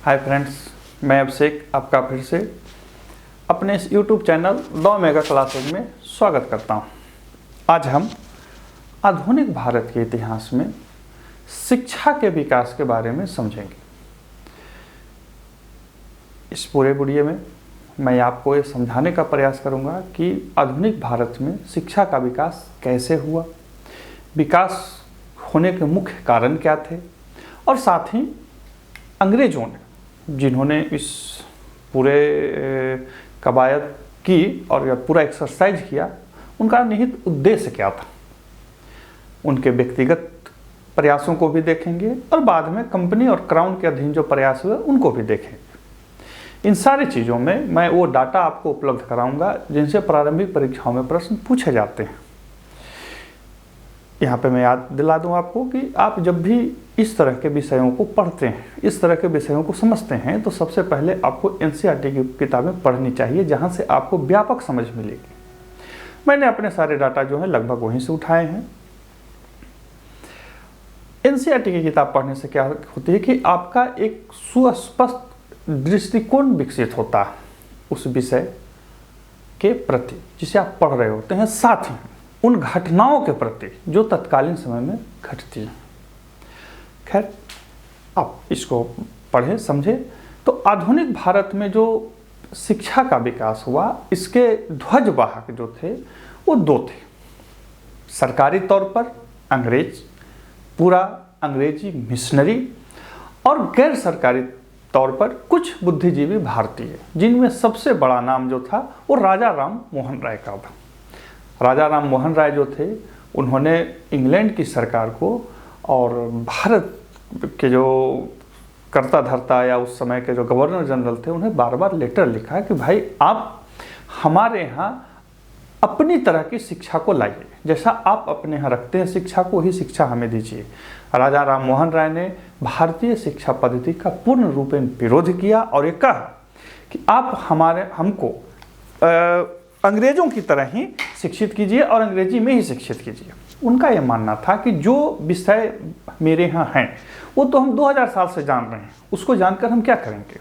Hi friends, मैं अभिषेक आपका फिर से अपने इस YouTube channel the mega classes में स्वागत करता हूं। आज हम आधुनिक भारत के इतिहास में शिक्षा के विकास के बारे में समझेंगे। इस पूरे वीडियो में मैं आपको ये समझाने का प्रयास करूंगा कि आधुनिक भारत में शिक्षा का विकास कैसे हुआ, विकास होने के मुख्य कारण क्या थे, और साथ ही अंग्रेजों ने जिन्होंने इस पूरे कवायद की और पूरा एक्सरसाइज किया, उनका निहित उद्देश्य क्या था। उनके व्यक्तिगत प्रयासों को भी देखेंगे और बाद में कंपनी और क्राउन के अधीन जो प्रयास हुए उनको भी देखेंगे। इन सारी चीज़ों में मैं वो डाटा आपको उपलब्ध कराऊंगा जिनसे प्रारंभिक परीक्षाओं में प्रश्न पूछे जाते हैं। यहाँ पे मैं याद दिला दूँ आपको कि आप जब भी इस तरह के विषयों को पढ़ते हैं, इस तरह के विषयों को समझते हैं, तो सबसे पहले आपको एनसीईआरटी की किताबें पढ़नी चाहिए, जहाँ से आपको व्यापक समझ मिलेगी। मैंने अपने सारे डाटा जो है लगभग वहीं से उठाए हैं। एनसीईआरटी की किताब पढ़ने से क्या होती है कि आपका एक सुस्पष्ट दृष्टिकोण विकसित होता है उस विषय के प्रति जिसे आप पढ़ रहे होते हैं, साथ ही उन घटनाओं के प्रति जो तत्कालीन समय में घटती हैं। खैर, आप इसको पढ़ें, समझें। तो आधुनिक भारत में जो शिक्षा का विकास हुआ, इसके ध्वजवाहक जो थे वो दो थे। सरकारी तौर पर अंग्रेज, पूरा अंग्रेजी मिशनरी, और गैर सरकारी तौर पर कुछ बुद्धिजीवी भारतीय, जिनमें सबसे बड़ा नाम जो था वो राजा राम मोहन राय का था। राजा राम मोहन राय जो थे, उन्होंने इंग्लैंड की सरकार को और भारत के जो कर्ता धर्ता या उस समय के जो गवर्नर जनरल थे, उन्हें बार बार लेटर लिखा कि भाई आप हमारे यहाँ अपनी तरह की शिक्षा को लाइए, जैसा आप अपने यहाँ रखते हैं शिक्षा को, वही शिक्षा हमें दीजिए। राजा राम मोहन राय ने भारतीय शिक्षा पद्धति का पूर्ण रूप में विरोध किया और ये कहा कि आप हमको अंग्रेजों की तरह ही शिक्षित कीजिए और अंग्रेजी में ही शिक्षित कीजिए। उनका यह मानना था कि जो विषय मेरे यहाँ हैं वो तो हम 2000 साल से जान रहे हैं, उसको जानकर हम क्या करेंगे।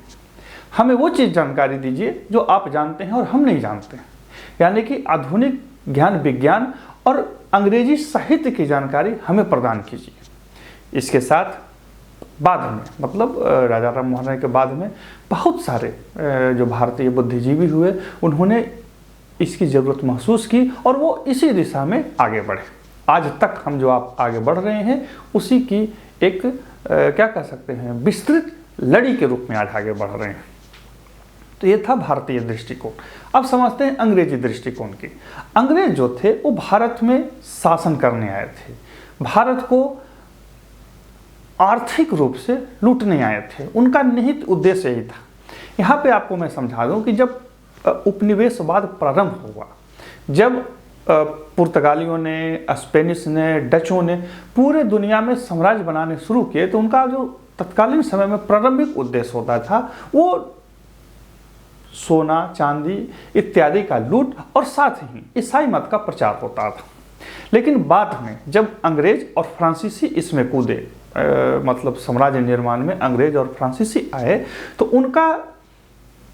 हमें वो चीज़ जानकारी दीजिए जो आप जानते हैं और हम नहीं जानते हैं, यानी कि आधुनिक ज्ञान विज्ञान और अंग्रेजी साहित्य की जानकारी हमें प्रदान कीजिए। इसके साथ बाद में, मतलब राजा राम मोहन राय के बाद में बहुत सारे जो भारतीय बुद्धिजीवी हुए, उन्होंने इसकी ज़रूरत महसूस की और वो इसी दिशा में आगे बढ़े। आज तक हम जो आप आगे बढ़ रहे हैं उसी की एक क्या कह सकते हैं, विस्तृत लड़ी के रूप में आज आगे बढ़ रहे हैं। तो ये था भारतीय दृष्टिकोण। अब समझते हैं अंग्रेजी दृष्टिकोण की। अंग्रेज जो थे वो भारत में शासन करने आए थे, भारत को आर्थिक रूप से लूटने आए थे। उनका निहित उद्देश्य यही था। यहाँ पे आपको मैं समझा दूँ कि जब उपनिवेशवाद प्रारंभ हुआ, जब पुर्तगालियों ने, स्पेनिश ने, डचों ने पूरे दुनिया में साम्राज्य बनाने शुरू किए, तो उनका जो तत्कालीन समय में प्रारंभिक उद्देश्य होता था वो सोना चांदी इत्यादि का लूट और साथ ही ईसाई मत का प्रचार होता था। लेकिन बाद में जब अंग्रेज और फ्रांसीसी इसमें कूदे, मतलब साम्राज्य निर्माण में अंग्रेज और फ्रांसीसी आए, तो उनका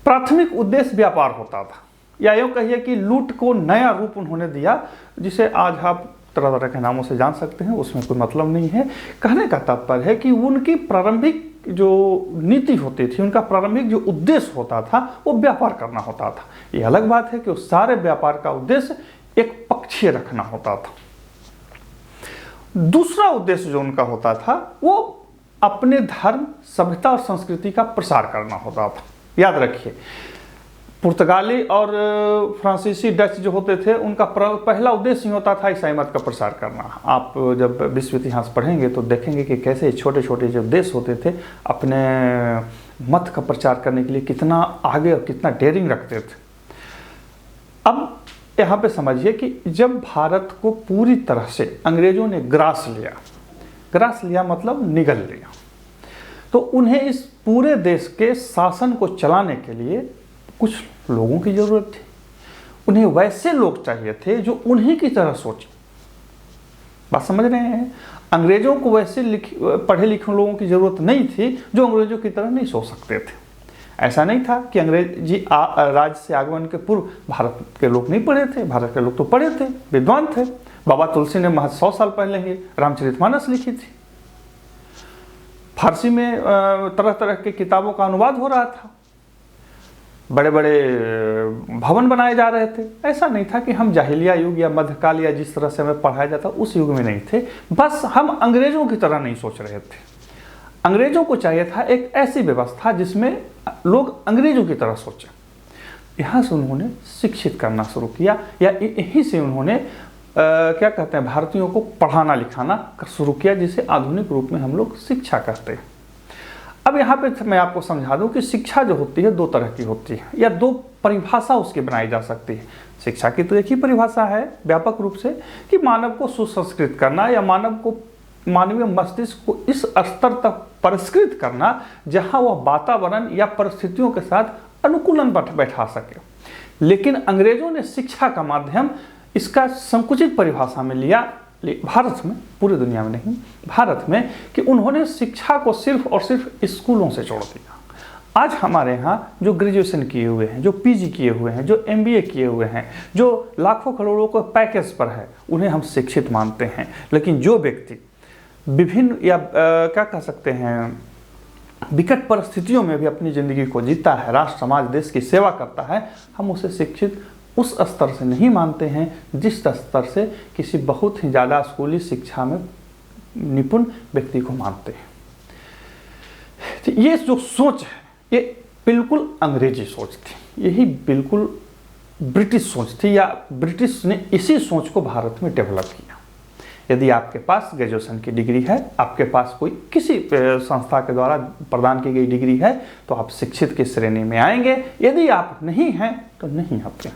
प्राथमिक उद्देश्य व्यापार होता था, या यूँ कहिए कि लूट को नया रूप उन्होंने दिया, जिसे आज आप तरह तरह के नामों से जान सकते हैं, उसमें कोई मतलब नहीं है। कहने का तात्पर्य है कि उनकी प्रारंभिक जो नीति होती थी, उनका प्रारंभिक जो उद्देश्य होता था वो व्यापार करना होता था। ये अलग बात है कि उस सारे व्यापार का उद्देश्य एक पक्षीय रखना होता था। दूसरा उद्देश्य जो उनका होता था वो अपने धर्म, सभ्यता और संस्कृति का प्रसार करना होता था। याद रखिए, पुर्तगाली और फ्रांसीसी, डच जो होते थे, उनका पहला उद्देश्य ही होता था ईसाई मत का प्रसार करना। आप जब विश्व इतिहास पढ़ेंगे तो देखेंगे कि कैसे छोटे छोटे जो देश होते थे अपने मत का प्रचार करने के लिए कितना आगे और कितना डेयरिंग रखते थे। अब यहाँ पे समझिए कि जब भारत को पूरी तरह से अंग्रेजों ने ग्रास लिया मतलब निगल लिया, तो उन्हें इस पूरे देश के शासन को चलाने के लिए कुछ लोगों की ज़रूरत थी। उन्हें वैसे लोग चाहिए थे जो उन्हीं की तरह सोचें। बात समझ रहे हैं? अंग्रेजों को वैसे पढ़े लिखे लोगों की ज़रूरत नहीं थी जो अंग्रेजों की तरह नहीं सोच सकते थे। ऐसा नहीं था कि अंग्रेजी राज से आगमन के पूर्व भारत के लोग नहीं पढ़े थे, भारत के लोग तो पढ़े थे, विद्वान थे। बाबा तुलसी ने महज 100 साल पहले ही रामचरितमानस लिखी थी। फारसी में तरह तरह की किताबों का अनुवाद हो रहा था, बड़े बड़े भवन बनाए जा रहे थे। ऐसा नहीं था कि हम जाहिलिया युग या मध्यकाल या जिस तरह से हमें पढ़ाया जाता उस युग में नहीं थे। बस हम अंग्रेजों की तरह नहीं सोच रहे थे। अंग्रेजों को चाहिए था एक ऐसी व्यवस्था जिसमें लोग अंग्रेजों की तरह सोचें। यहाँ से उन्होंने शिक्षित करना शुरू किया, या यहीं से उन्होंने क्या कहते हैं, भारतीयों को पढ़ाना लिखाना शुरू किया, जिसे आधुनिक रूप में हम लोग शिक्षा कहते हैं। अब यहाँ पे मैं आपको समझा दूं कि शिक्षा जो होती है दो तरह की होती है, या दो परिभाषा उसकी बनाई जा सकती है। शिक्षा की तो एक ही परिभाषा है व्यापक रूप से कि मानव को सुसंस्कृत करना, या मानवीय मस्तिष्क को इस स्तर तक परिष्कृत करना जहाँ वह वातावरण या परिस्थितियों के साथ अनुकूलन बैठा सके। लेकिन अंग्रेजों ने शिक्षा का माध्यम इसका संकुचित परिभाषा में लिया, भारत में, पूरी दुनिया में नहीं, भारत में, कि उन्होंने शिक्षा को सिर्फ और सिर्फ स्कूलों से जोड़ दिया। आज हमारे यहाँ जो ग्रेजुएशन किए हुए हैं, जो पीजी किए हुए हैं, जो एमबीए किए हुए हैं, जो लाखों करोड़ों को पैकेज पर है, उन्हें हम शिक्षित मानते हैं। लेकिन जो व्यक्ति विभिन्न या क्या कह सकते हैं, विकट परिस्थितियों में भी अपनी ज़िंदगी को जीता है, राष्ट्र समाज देश की सेवा करता है, हम उसे शिक्षित उस स्तर से नहीं मानते हैं जिस स्तर से किसी बहुत ही ज़्यादा स्कूली शिक्षा में निपुण व्यक्ति को मानते हैं। तो ये जो सोच है ये बिल्कुल अंग्रेजी सोच थी, यही बिल्कुल ब्रिटिश सोच थी, या ब्रिटिश ने इसी सोच को भारत में डेवलप किया। यदि आपके पास ग्रेजुएशन की डिग्री है, आपके पास कोई किसी संस्था के द्वारा प्रदान की गई डिग्री है, तो आप शिक्षित की श्रेणी में आएंगे। यदि आप नहीं हैं तो नहीं आते।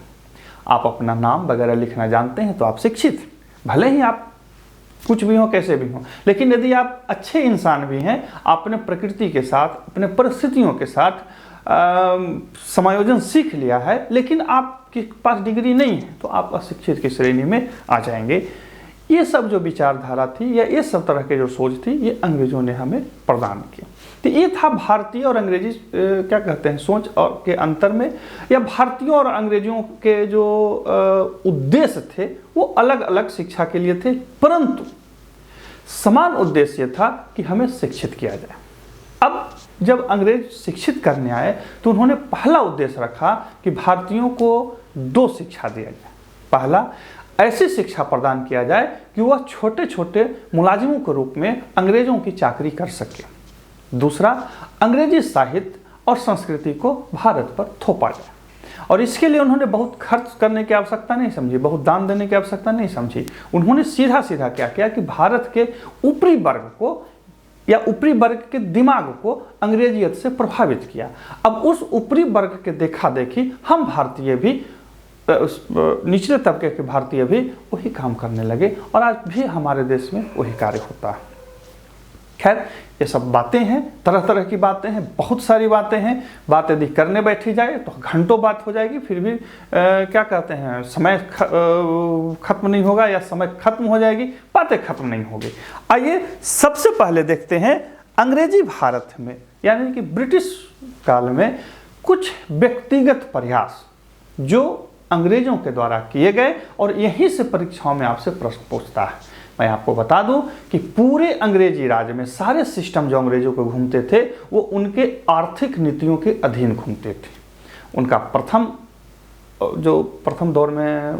आप अपना नाम वगैरह लिखना जानते हैं तो आप शिक्षित, भले ही आप कुछ भी हो, कैसे भी हो। लेकिन यदि आप अच्छे इंसान भी हैं, आपने प्रकृति के साथ, अपने परिस्थितियों के साथ समायोजन सीख लिया है, लेकिन आपके पास डिग्री नहीं है, तो आप अशिक्षित की श्रेणी में आ जाएंगे। ये सब जो विचारधारा थी, या ये सब तरह की जो सोच थी, ये अंग्रेजों ने हमें प्रदान की। तो ये था भारतीय और अंग्रेजी क्या कहते हैं सोच और के अंतर में, या भारतीयों और अंग्रेजियों के जो उद्देश्य थे वो अलग अलग शिक्षा के लिए थे, परंतु समान उद्देश्य था कि हमें शिक्षित किया जाए। अब जब अंग्रेज शिक्षित करने आए तो उन्होंने पहला उद्देश्य रखा कि भारतीयों को दो शिक्षा दिया जाए। पहला, ऐसी शिक्षा प्रदान किया जाए कि वह छोटे छोटे मुलाजिमों के रूप में अंग्रेजों की चाकरी कर सके। दूसरा, अंग्रेजी साहित्य और संस्कृति को भारत पर थोपा जाए। और इसके लिए उन्होंने बहुत खर्च करने की आवश्यकता नहीं समझी, बहुत दान देने की आवश्यकता नहीं समझी। उन्होंने सीधा सीधा क्या किया कि भारत के ऊपरी वर्ग को, या ऊपरी वर्ग के दिमाग को अंग्रेजियत से प्रभावित किया। अब उस ऊपरी वर्ग के देखा देखी हम भारतीय भी, निचले तबके के भारतीय भी वही काम करने लगे, और आज भी हमारे देश में वही कार्य होता है। खैर, ये सब बातें हैं, तरह तरह की बातें हैं, बहुत सारी बातें हैं। बात यदि करने बैठी जाए तो घंटों बात हो जाएगी, फिर भी क्या कहते हैं, समय खत्म नहीं होगा, या समय खत्म हो जाएगी, बातें खत्म नहीं होगी। आइए सबसे पहले देखते हैं अंग्रेजी भारत में, यानी कि ब्रिटिश काल में कुछ व्यक्तिगत प्रयास जो अंग्रेजों के द्वारा किए गए, और यहीं से परीक्षाओं में आपसे प्रश्न पूछता है। मैं आपको बता दूं कि पूरे अंग्रेजी राज में सारे सिस्टम जो अंग्रेजों को घूमते थे वो उनके आर्थिक नीतियों के अधीन घूमते थे। उनका प्रथम दौर में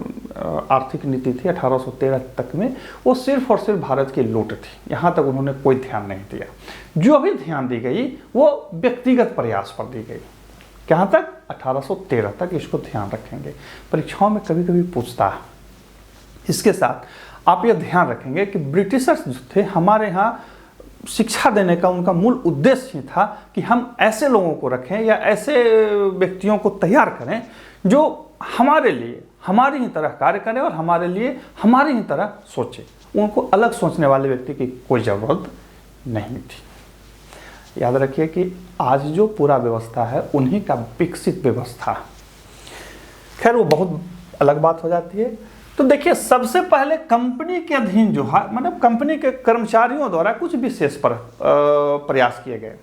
आर्थिक नीति थी 1813 तक में, वो सिर्फ और सिर्फ भारत की लूट थी। यहाँ तक उन्होंने कोई ध्यान नहीं दिया। जो भी ध्यान दी गई वो व्यक्तिगत प्रयास पर दी गई। कहाँ तक? 1813 तक। इसको ध्यान रखेंगे, परीक्षाओं में कभी कभी पूछता है। इसके साथ आप यह ध्यान रखेंगे कि ब्रिटिशर्स जो थे हमारे यहाँ शिक्षा देने का उनका मूल उद्देश्य ही था कि हम ऐसे लोगों को रखें, या ऐसे व्यक्तियों को तैयार करें जो हमारे लिए हमारी ही तरह कार्य करें और हमारे लिए हमारी ही तरह सोचे। उनको अलग सोचने वाले व्यक्ति की कोई ज़रूरत नहीं थी। याद रखिए कि आज जो पूरा व्यवस्था है उन्हीं का विकसित व्यवस्था। खैर, वो बहुत अलग बात हो जाती है। तो देखिए, सबसे पहले कंपनी के अधीन जो है, मतलब कंपनी के कर्मचारियों द्वारा कुछ विशेष प्रयास किए गए।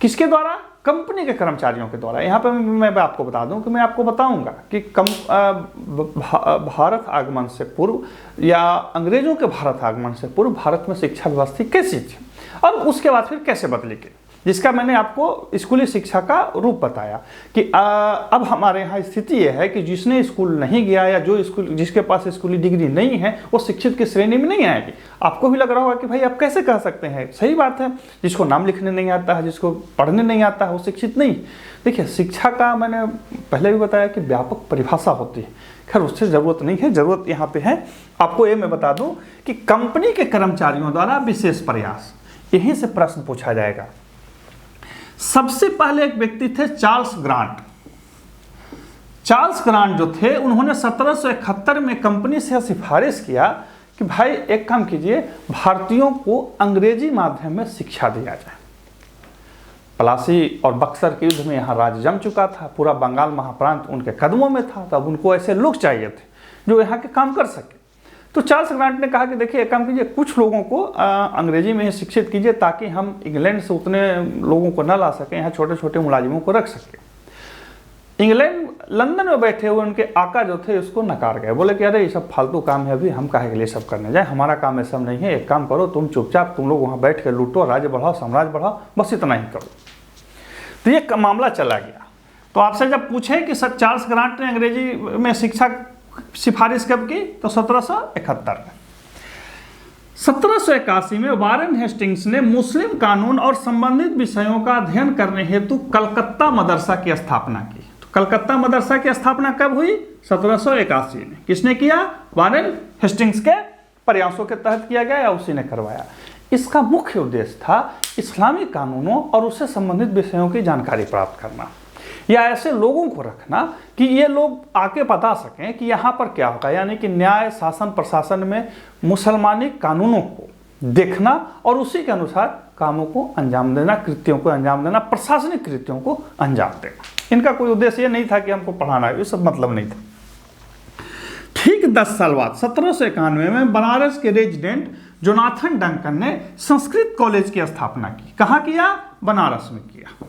किसके द्वारा? कंपनी के कर्मचारियों के द्वारा। यहाँ पे मैं आपको बता दूं कि मैं आपको बताऊंगा कि भारत आगमन से पूर्व या अंग्रेजों के भारत आगमन से पूर्व भारत में शिक्षा व्यवस्था कैसी थी और उसके बाद फिर कैसे बदली गई, जिसका मैंने आपको स्कूली शिक्षा का रूप बताया कि अब हमारे यहाँ स्थिति यह है कि जिसने स्कूल नहीं गया या जो स्कूल जिसके पास स्कूली डिग्री नहीं है वो शिक्षित की श्रेणी में नहीं आएगी। आपको भी लग रहा होगा कि भाई आप कैसे कह सकते हैं, सही बात है, जिसको नाम लिखने नहीं आता है, जिसको पढ़ने नहीं आता है वो शिक्षित नहीं। देखिए, शिक्षा का मैंने पहले भी बताया कि व्यापक परिभाषा होती है, खैर उससे ज़रूरत नहीं है, ज़रूरत यहाँ पे है। आपको ये मैं बता दूँ कि कंपनी के कर्मचारियों द्वारा विशेष प्रयास, यहीं से प्रश्न पूछा जाएगा। सबसे पहले एक व्यक्ति थे चार्ल्स ग्रांट। चार्ल्स ग्रांट जो थे, उन्होंने 1771 में कंपनी से सिफारिश किया कि भाई एक काम कीजिए, भारतीयों को अंग्रेजी माध्यम में शिक्षा दिया जाए। प्लासी और बक्सर के युद्ध में यहाँ राज जम चुका था, पूरा बंगाल महाप्रांत उनके कदमों में था, तब उनको ऐसे लोग चाहिए थे जो यहाँ के काम कर सके। तो चार्ल्स ग्रांट ने कहा कि देखिए एक काम कीजिए, कुछ लोगों को अंग्रेजी में ही शिक्षित कीजिए ताकि हम इंग्लैंड से उतने लोगों को न ला सकें, यहाँ छोटे छोटे मुलाजिमों को रख सकें। इंग्लैंड लंदन में बैठे हुए उनके आका जो थे उसको नकार गए, बोले कि अरे ये सब फालतू काम है, अभी हम काहे के लिए सब करने जाए, हमारा काम ये सब नहीं है, एक काम करो तुम चुपचाप तुम लोग वहाँ बैठ के लूटो, राज्य बढ़ाओ, साम्राज्य बढ़ाओ, बस इतना ही करो। तो ये मामला चला गया। तो आपसे जब पूछे कि सर चार्ल्स ग्रांट ने अंग्रेजी में शिक्षा सिफारिश कब की, तो 1771 में। 1781 में वारेन हेस्टिंग्स ने मुस्लिम कानून और संबंधित विषयों का अध्ययन करने हेतु कलकत्ता मदरसा की स्थापना की। तो कलकत्ता मदरसा की स्थापना कब हुई? 1781 में। किसने किया? वारेन हेस्टिंग्स के प्रयासों के तहत किया गया या उसी ने करवाया। इसका मुख्य उद्देश्य था इस्लामी कानूनों और उससे संबंधित विषयों की जानकारी प्राप्त करना, या ऐसे लोगों को रखना कि ये लोग आके बता सकें कि यहाँ पर क्या होगा, यानी कि न्याय शासन प्रशासन में मुसलमानी कानूनों को देखना और उसी के अनुसार कामों को अंजाम देना, कृत्यों को अंजाम देना, प्रशासनिक कृत्यों को अंजाम देना। इनका कोई उद्देश्य ये नहीं था कि हमको पढ़ाना है, ये सब मतलब नहीं था। ठीक 10 साल बाद 1791 में बनारस के रेजिडेंट जोनाथन डंकन ने संस्कृत कॉलेज की स्थापना की। कहाँ किया? बनारस में किया।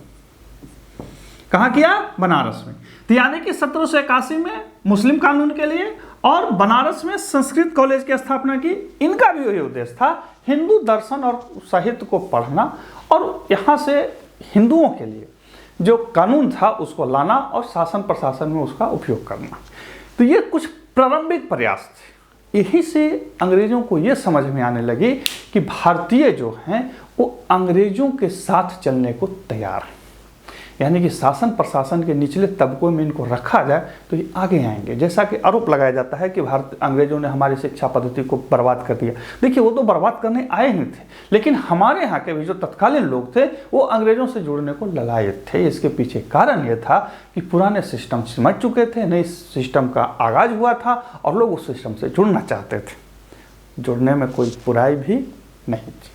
कहाँ किया? बनारस में। तो यानी कि 1781 में मुस्लिम कानून के लिए और बनारस में संस्कृत कॉलेज की स्थापना की। इनका भी यही उद्देश्य था, हिंदू दर्शन और साहित्य को पढ़ना और यहाँ से हिंदुओं के लिए जो कानून था उसको लाना और शासन प्रशासन में उसका उपयोग करना। तो ये कुछ प्रारंभिक प्रयास थे। यही से अंग्रेजों को ये समझ में आने लगी कि भारतीय जो हैं वो अंग्रेजों के साथ चलने को तैयार हैं, यानी कि शासन प्रशासन के निचले तबकों में इनको रखा जाए तो ये आगे आएंगे। जैसा कि आरोप लगाया जाता है कि अंग्रेजों ने हमारी शिक्षा पद्धति को बर्बाद कर दिया। देखिए, वो तो बर्बाद करने आए ही थे, लेकिन हमारे यहाँ के भी जो तत्कालीन लोग थे वो अंग्रेजों से जुड़ने को ललायत थे। इसके पीछे कारण ये था कि पुराने सिस्टम सिमट चुके थे, नए सिस्टम का आगाज हुआ था और लोग उस सिस्टम से जुड़ना चाहते थे। जुड़ने में कोई बुराई भी नहीं थी,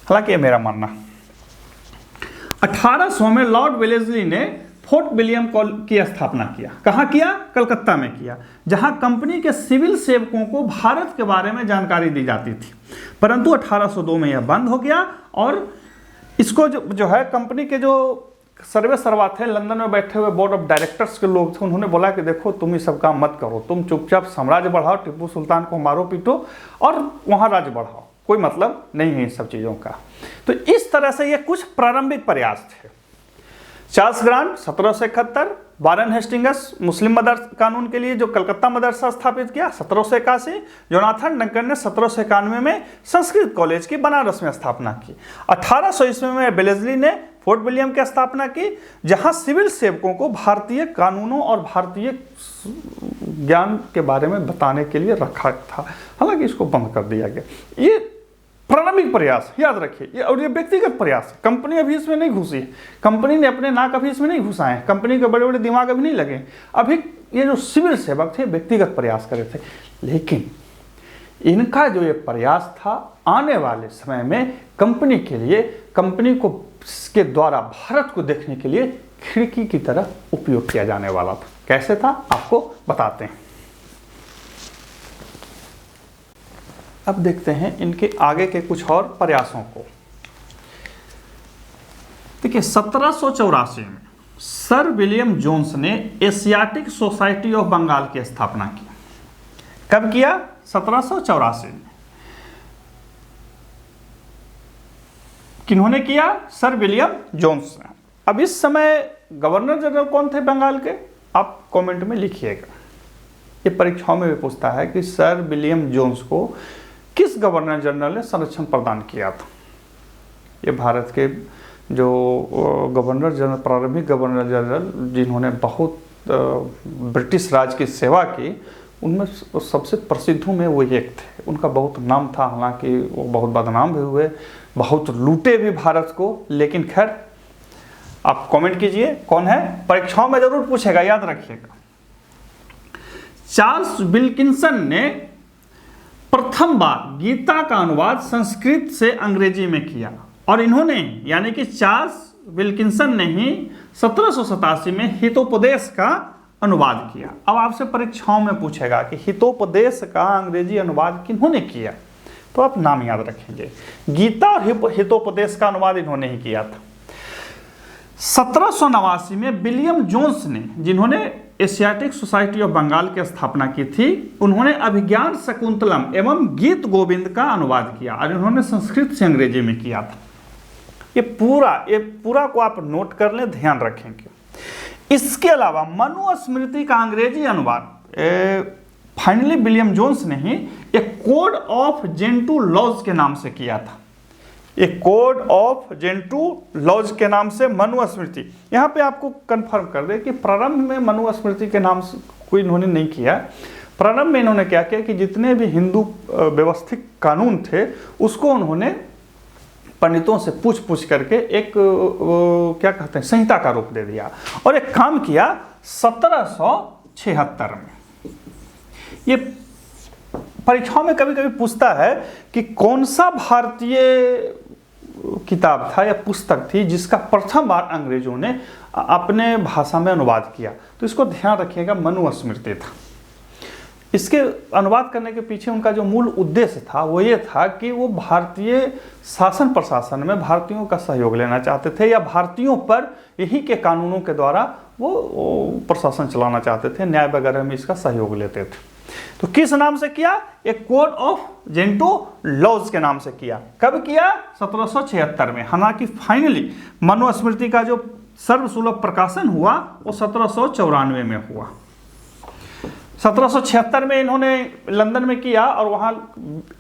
हालांकि ये मेरा मानना। 1800 में लॉर्ड वेलेस्ली ने फोर्ट विलियम की स्थापना किया। कहाँ किया? कलकत्ता में किया, जहां कंपनी के सिविल सेवकों को भारत के बारे में जानकारी दी जाती थी। परंतु 1802 में यह बंद हो गया और इसको जो है कंपनी के जो सर्वे सर्वा थे, लंदन में बैठे हुए बोर्ड ऑफ डायरेक्टर्स के लोग थे, उन्होंने बोला कि देखो तुम ये सब काम मत करो, तुम चुपचाप साम्राज्य बढ़ाओ, टिप्पू सुल्तान को मारो पीटो और वहाँ राज्य बढ़ाओ, कोई मतलब नहीं है इन सब चीज़ों का। तो इस तरह से ये कुछ प्रारंभिक प्रयास थे। चार्ल्स ग्रांट 1771, वारेन हेस्टिंग्स मुस्लिम मदरसा कानून के लिए जो कलकत्ता मदरसा स्थापित किया 1781, जोनाथन डंकन ने 1791 में संस्कृत कॉलेज की बनारस में स्थापना की। 1800 ईस्वी में वेलेस्ली ने फोर्ट विलियम की स्थापना की, जहां सिविल सेवकों को भारतीय कानूनों और भारतीय ज्ञान के बारे में बताने के लिए रखा था। हालांकि इसको बंद कर दिया गया। ये प्रारंभिक प्रयास याद रखिए, और ये व्यक्तिगत प्रयास है। कंपनी अभी इसमें नहीं घुसी है, कंपनी ने अपने नाक अभी इसमें नहीं घुसाए हैं, कंपनी के बड़े बड़े दिमाग अभी नहीं लगे। अभी ये जो सिविल सेवक थे व्यक्तिगत प्रयास कर रहे थे, लेकिन इनका जो ये प्रयास था आने वाले समय में कंपनी के लिए, कंपनी को के द्वारा भारत को देखने के लिए खिड़की की तरह उपयोग किया जाने वाला था। कैसे था आपको बताते हैं। अब देखते हैं इनके आगे के कुछ और प्रयासों को। देखिए 1784 में सर विलियम जोन्स ने एशियाटिक सोसाइटी ऑफ बंगाल की स्थापना की। कब किया? 1784 में। किन्होंने किया? सर विलियम जोन्स ने। अब इस समय गवर्नर जनरल कौन थे बंगाल के? आप कमेंट में लिखिएगा। ये परीक्षाओं में भी पूछता है कि सर विलियम जोन्स को किस गवर्नर जनरल ने संरक्षण प्रदान किया था। ये भारत के जो गवर्नर जनरल, प्रारंभिक गवर्नर जनरल जिन्होंने बहुत ब्रिटिश राज की सेवा की, उनमें सबसे प्रसिद्धों में वो एक थे। उनका बहुत नाम था, हालांकि वो बहुत बदनाम भी हुए, बहुत लूटे भी भारत को। लेकिन खैर, आप कमेंट कीजिए कौन है, परीक्षाओं में जरूर पूछेगा, याद रखिएगा। चार्ल्स विल्किंसन ने प्रथम बार गीता का अनुवाद संस्कृत से अंग्रेजी में किया, और इन्होंने यानी कि चार्ल्स विल्किंसन ने ही 1787 में हितोपदेश का अनुवाद किया। अब आपसे परीक्षाओं में पूछेगा कि हितोपदेश का अंग्रेजी अनुवाद किन्होंने किया, तो आप नाम याद रखेंगे। गीता और हितोपदेश का अनुवाद इन्होंने ही किया था। 1789 में विलियम जोन्स ने, जिन्होंने एशियाटिक सोसाइटी ऑफ बंगाल की स्थापना की थी, उन्होंने अभिज्ञान शकुंतलम एवं गीत गोविंद का अनुवाद किया, और इन्होंने संस्कृत से अंग्रेजी में किया था। ये पूरा को आप नोट कर लें, ध्यान रखेंगे। इसके अलावा मनुस्मृति का अंग्रेजी अनुवाद फाइनली विलियम जोन्स ने ही एक कोड ऑफ जेंटू लॉज के नाम से किया था। एक कोड ऑफ जेंटू लॉज के नाम से मनुस्मृति। यहाँ पे आपको कंफर्म कर दे कि प्रारंभ में मनुस्मृति के नाम से कोई इन्होंने नहीं किया। प्रारंभ में इन्होंने क्या किया कि जितने भी हिंदू व्यवस्थित कानून थे उसको उन्होंने पंडितों से पूछ करके एक क्या कहते हैं संहिता का रूप दे दिया, और एक काम किया 1776 में। ये परीक्षाओं में कभी कभी पूछता है कि कौन सा भारतीय किताब था या पुस्तक थी जिसका प्रथम बार अंग्रेजों ने अपने भाषा में अनुवाद किया, तो इसको ध्यान रखिएगा, मनुस्मृति था। इसके अनुवाद करने के पीछे उनका जो मूल उद्देश्य था वो ये था कि वो भारतीय शासन प्रशासन में भारतीयों का सहयोग लेना चाहते थे, या भारतीयों पर यही के कानूनों के द्वारा वो प्रशासन चलाना चाहते थे, न्याय वगैरह में इसका सहयोग लेते थे। तो किस नाम से किया? एक कोड ऑफ जेंटू लॉज के नाम से किया। कब किया? 1776 में। हालांकि फाइनली मनुस्मृति का जो सर्वसुलभ प्रकाशन हुआ वो 1794 में हुआ। 1776 में इन्होंने लंदन में किया, और वहाँ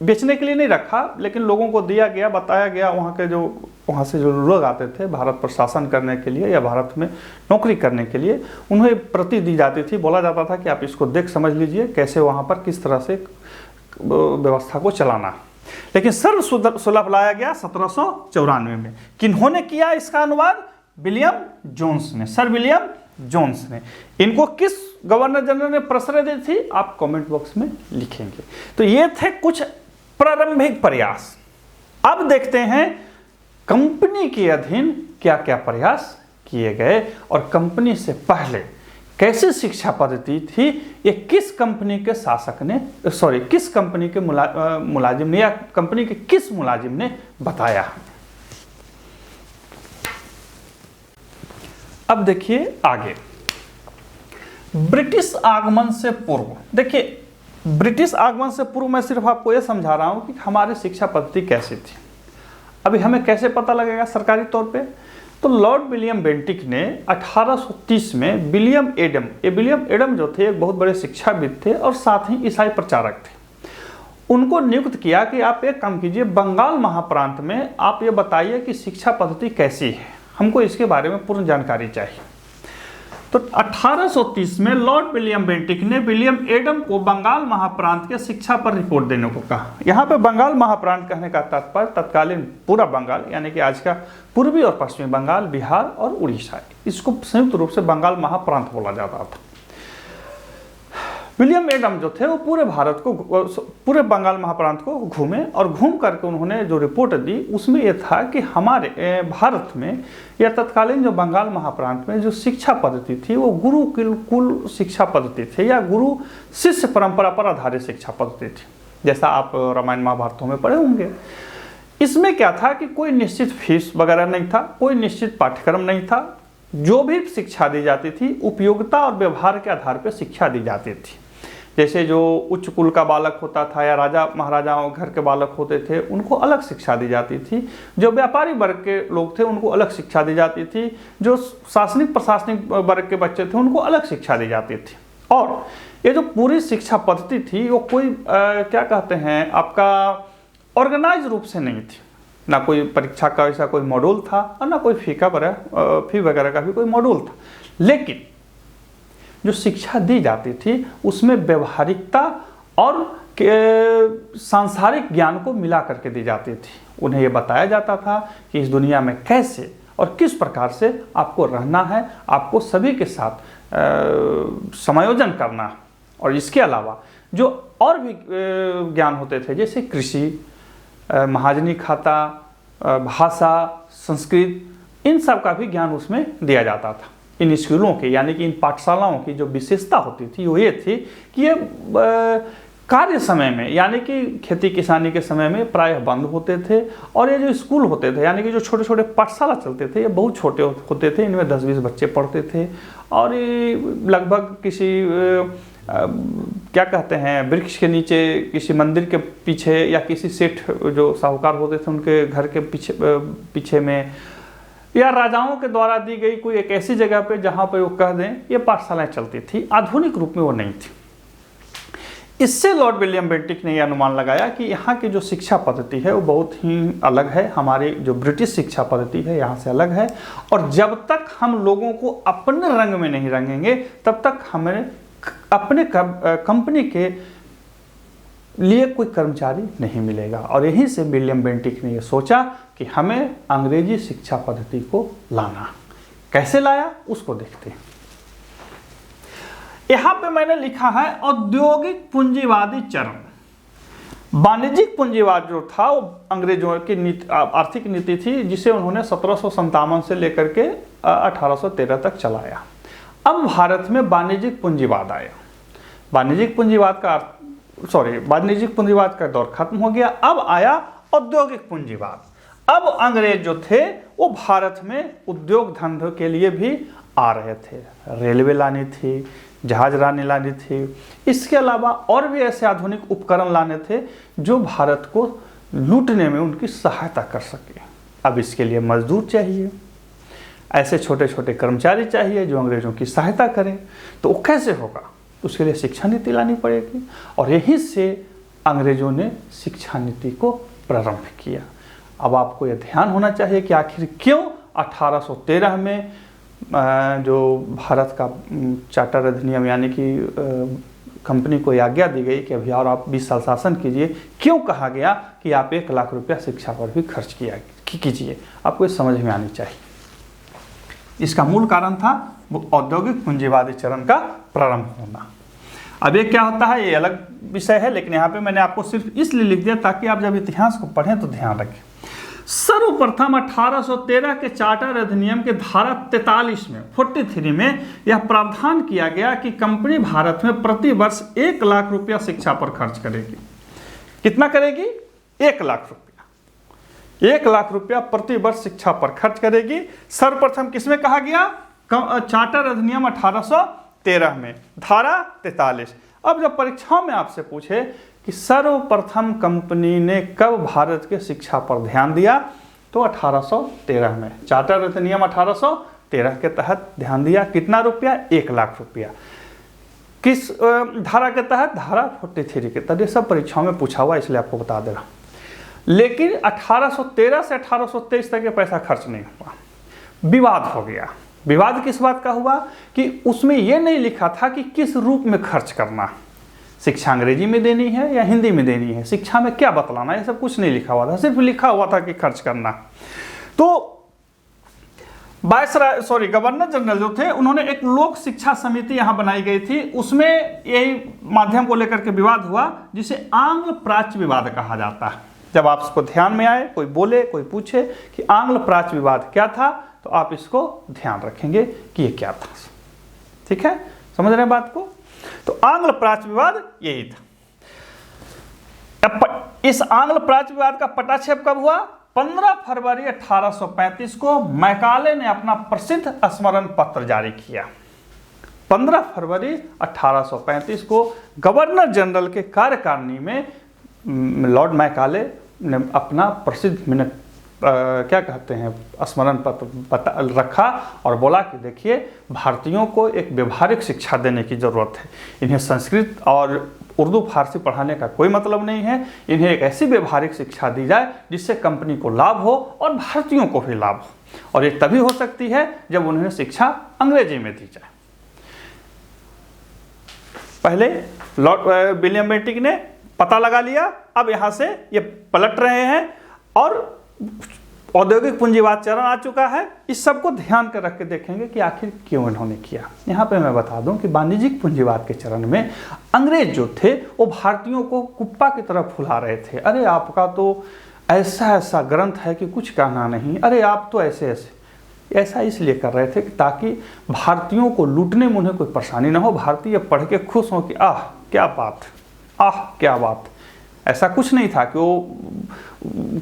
बेचने के लिए नहीं रखा, लेकिन लोगों को दिया गया, बताया गया। वहाँ से जो लोग आते थे भारत पर शासन करने के लिए या भारत में नौकरी करने के लिए, उन्हें प्रति दी जाती थी। बोला जाता था कि आप इसको देख समझ लीजिए कैसे वहाँ पर किस तरह से व्यवस्था को चलाना। लेकिन सर्वसुलभ लाया गया 1794 में। किन्होंने किया इसका अनुवाद? विलियम जोन्स ने, सर विलियम जोन्स ने। इनको किस गवर्नर जनरल ने प्रश्रय दी थी? आप कमेंट बॉक्स में लिखेंगे। तो ये थे कुछ प्रारंभिक प्रयास। अब देखते हैं कंपनी के अधीन क्या क्या प्रयास किए गए, और कंपनी से पहले कैसी शिक्षा पद्धति थी, ये किस कंपनी के शासक ने, किस कंपनी के मुलाजिम ने, या कंपनी के किस मुलाजिम ने बताया। अब देखिए आगे, ब्रिटिश आगमन से पूर्व। देखिए ब्रिटिश आगमन से पूर्व मैं सिर्फ आपको यह समझा रहा हूं कि हमारी शिक्षा पद्धति कैसी थी। अभी हमें कैसे पता लगेगा सरकारी तौर पे? तो लॉर्ड विलियम बेंटिक ने 1830 में विलियम एडम जो थे एक बहुत बड़े शिक्षाविद थे और साथ ही ईसाई प्रचारक थे। उनको नियुक्त किया कि आप एक काम कीजिए, बंगाल महाप्रांत में आप ये बताइए कि शिक्षा पद्धति कैसी है, हमको इसके बारे में पूर्ण जानकारी चाहिए। तो 1830 में लॉर्ड विलियम बेंटिक ने विलियम एडम को बंगाल महाप्रांत के शिक्षा पर रिपोर्ट देने को कहा। यहाँ पे बंगाल महाप्रांत कहने का तात्पर्य तत्कालीन पूरा बंगाल, यानी कि आज का पूर्वी और पश्चिमी बंगाल, बिहार और उड़ीसा, इसको संयुक्त रूप से बंगाल महाप्रांत बोला जाता था। विलियम एडम जो थे वो पूरे बंगाल महाप्रांत को घूमे, और घूम करके उन्होंने जो रिपोर्ट दी उसमें यह था कि हमारे भारत में या तत्कालीन जो बंगाल महाप्रांत में जो शिक्षा पद्धति थी वो गुरुकुल शिक्षा पद्धति थी, या गुरु शिष्य परंपरा पर आधारित शिक्षा पद्धति थी। जैसा आप रामायण महाभारतों में पढ़े होंगे। इसमें क्या था कि कोई निश्चित फीस वगैरह नहीं था, कोई निश्चित पाठ्यक्रम नहीं था। जो भी शिक्षा दी जाती थी उपयोगिता और व्यवहार के आधार पर शिक्षा दी जाती थी। जैसे जो उच्च कुल का बालक होता था या राजा महाराजाओं घर के बालक होते थे उनको अलग शिक्षा दी जाती थी। जो व्यापारी वर्ग के लोग थे उनको अलग शिक्षा दी जाती थी। जो शासनिक प्रशासनिक वर्ग के बच्चे थे उनको अलग शिक्षा दी जाती थी। और ये जो पूरी शिक्षा पद्धति थी वो कोई क्या कहते हैं आपका ऑर्गेनाइज रूप से नहीं थी। ना कोई परीक्षा का ऐसा कोई मॉड्यूल था और ना कोई फी वगैरह का भी कोई मॉड्यूल था। लेकिन जो शिक्षा दी जाती थी उसमें व्यवहारिकता और सांसारिक ज्ञान को मिला करके दी जाती थी। उन्हें ये बताया जाता था कि इस दुनिया में कैसे और किस प्रकार से आपको रहना है, आपको सभी के साथ समायोजन करना है। और इसके अलावा जो और भी ज्ञान होते थे जैसे कृषि, महाजनी खाता, भाषा, संस्कृत, इन सब का भी ज्ञान उसमें दिया जाता था। इन स्कूलों के यानी कि इन पाठशालाओं की जो विशेषता होती थी वो ये थी कि ये कार्य समय में यानी कि खेती किसानी के समय में प्रायः बंद होते थे। और ये जो स्कूल होते थे यानी कि जो छोटे छोटे पाठशाला चलते थे ये बहुत छोटे होते थे। इनमें 10-20 बच्चे पढ़ते थे और ये लगभग किसी क्या कहते हैं वृक्ष के नीचे, किसी मंदिर के पीछे या किसी सेठ जो साहूकार होते थे उनके घर के पीछे में या राजाओं के द्वारा दी गई कोई एक ऐसी जगह पे जहाँ पर वो कह दें ये पाठशालाएं चलती थी। आधुनिक रूप में वो नहीं थी। इससे लॉर्ड विलियम बेंटिक ने यह अनुमान लगाया कि यहाँ की जो शिक्षा पद्धति है वो बहुत ही अलग है, हमारी जो ब्रिटिश शिक्षा पद्धति है यहाँ से अलग है। और जब तक हम लोगों को अपने रंग में नहीं रंगेंगे तब तक हमें अपने कंपनी के लिए कोई कर्मचारी नहीं मिलेगा। और यहीं से विलियम बेंटिक ने यह सोचा कि हमें अंग्रेजी शिक्षा पद्धति को लाना। कैसे लाया उसको देखते हैं। यहां पे मैंने लिखा है औद्योगिक पूंजीवादी चरण। वाणिज्यिक पूंजीवाद जो था वो अंग्रेजों की आर्थिक नीति थी जिसे उन्होंने 1757 से लेकर के 1813 तक चलाया। अब भारत में वाणिज्यिक पूंजीवाद आया। वाणिज्यिक पूंजीवाद का दौर खत्म हो गया। अब आया औद्योगिक पूंजीवाद। अब अंग्रेज जो थे वो भारत में उद्योग धंधों के लिए भी आ रहे थे। रेलवे लानी थी, जहाज लानी थी, इसके अलावा और भी ऐसे आधुनिक उपकरण लाने थे जो भारत को लूटने में उनकी सहायता कर सके। अब इसके लिए मजदूर चाहिए, ऐसे छोटे छोटे कर्मचारी चाहिए जो अंग्रेजों की सहायता करें। तो वो कैसे होगा? उसके लिए शिक्षा नीति लानी पड़ेगी। और यहीं से अंग्रेजों ने शिक्षा नीति को प्रारंभ किया। अब आपको यह ध्यान होना चाहिए कि आखिर क्यों 1813 में जो भारत का चार्टर अधिनियम यानी कि कंपनी को आज्ञा दी गई कि अभी और आप 20 साल शासन कीजिए, क्यों कहा गया कि आप 1 लाख रुपया शिक्षा पर भी खर्च कीजिए। आपको ये समझ में आनी चाहिए। इसका मूल कारण था वो औद्योगिक पूंजीवादी चरण का प्रारंभ होना। अब ये क्या होता है ये अलग विषय है, लेकिन यहाँ पे मैंने आपको सिर्फ इसलिए लिख दिया ताकि आप जब इतिहास को पढ़ें तो ध्यान रखें। सर्वप्रथम 1813 के चार्टर अधिनियम के धारा 43 में 43 में यह प्रावधान किया गया कि कंपनी भारत में प्रति वर्ष 1 लाख रुपया शिक्षा पर खर्च करेगी। कितना करेगी? 1 लाख रुपया। 1 लाख रुपया प्रति वर्ष शिक्षा पर खर्च करेगी। सर्वप्रथम किसमें कहा गया? चार्टर अधिनियम 1813 में, धारा 43। अब जब परीक्षाओं में आपसे पूछे कि सर्वप्रथम कंपनी ने कब भारत के शिक्षा पर ध्यान दिया, तो 1813 में चार्टर अधिनियम 1813 के तहत ध्यान दिया। कितना रुपया? 1 लाख रुपया। किस धारा के तहत? धारा 43 के तहत। ये सब परीक्षाओं में पूछा हुआ इसलिए आपको बता दे रहा। लेकिन 1813 से 1823 तक ये पैसा खर्च नहीं हुआ। विवाद हो गया। विवाद किस बात का हुआ कि उसमें यह नहीं लिखा था कि किस रूप में खर्च करना, शिक्षा अंग्रेजी में देनी है या हिंदी में देनी है, शिक्षा में क्या बतलाना, ये सब कुछ नहीं लिखा हुआ था। सिर्फ लिखा हुआ था कि खर्च करना। तो गवर्नर जनरल जो थे उन्होंने एक लोक शिक्षा समिति यहाँ बनाई गई थी। उसमें यही माध्यम को लेकर के विवाद हुआ जिसे आंग्ल प्राच्य विवाद कहा जाता है। जब आप इसको ध्यान में आए, कोई बोले, कोई पूछे कि आंग्ल प्राच्य विवाद क्या था, तो आप इसको ध्यान रखेंगे कि ये क्या था। ठीक है, समझ रहे हैं बात को? तो आंग्ल प्राच्य विवाद यही था। इस आंग्ल प्राच्यवाद का पटाक्षेप कब हुआ? 15 फरवरी 1835 को मैकाले ने अपना प्रसिद्ध स्मरण पत्र जारी किया। 15 फरवरी 1835 को गवर्नर जनरल के कार्यकारिणी में लॉर्ड मैकाले ने अपना प्रसिद्ध क्या कहते हैं स्मरण पत्र रखा और बोला कि देखिए, भारतीयों को एक व्यवहारिक शिक्षा देने की ज़रूरत है। इन्हें संस्कृत और उर्दू फारसी पढ़ाने का कोई मतलब नहीं है। इन्हें एक ऐसी व्यवहारिक शिक्षा दी जाए जिससे कंपनी को लाभ हो और भारतीयों को भी लाभ हो, और ये तभी हो सकती है जब उन्हें शिक्षा अंग्रेजी में दी जाए। पहले लॉर्ड विलियम बेंटिक ने पता लगा लिया, अब यहाँ से ये पलट रहे हैं और औद्योगिक पूंजीवाद चरण आ चुका है। इस सब को ध्यान कर रख के देखेंगे कि आखिर क्यों इन्होंने किया। यहाँ पे मैं बता दूं कि वाणिज्यिक पूंजीवाद के चरण में अंग्रेज जो थे वो भारतीयों को कुप्पा की तरफ फुला रहे थे। अरे आपका तो ऐसा ऐसा ग्रंथ है कि कुछ कहना नहीं, अरे आप तो ऐसा इसलिए कर रहे थे कि ताकि भारतीयों को लूटने में उन्हें कोई परेशानी ना हो, भारतीय पढ़ के खुश हो कि आह क्या बात। ऐसा कुछ नहीं था कि वो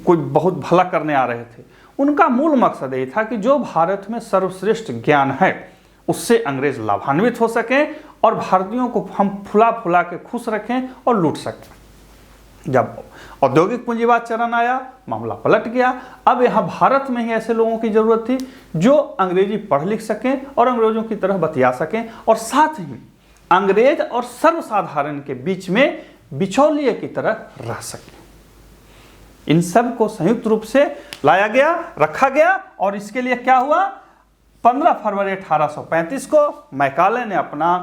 कोई बहुत भला करने आ रहे थे। उनका मूल मकसद ये था कि जो भारत में सर्वश्रेष्ठ ज्ञान है उससे अंग्रेज लाभान्वित हो सकें और भारतीयों को हम फुला के खुश रखें और लूट सकें। जब औद्योगिक पूंजीवाद चरण आया, मामला पलट गया। अब यहाँ भारत में ही ऐसे लोगों की जरूरत थी जो अंग्रेजी पढ़ लिख सकें और अंग्रेजों की तरह बतिया सकें, और साथ ही अंग्रेज और सर्वसाधारण के बीच में बिचौलिए की तरह रह सके। इन सब को संयुक्त रूप से लाया गया, रखा गया, और इसके लिए क्या हुआ? 15 फरवरी 1835 को मैकाले ने अपना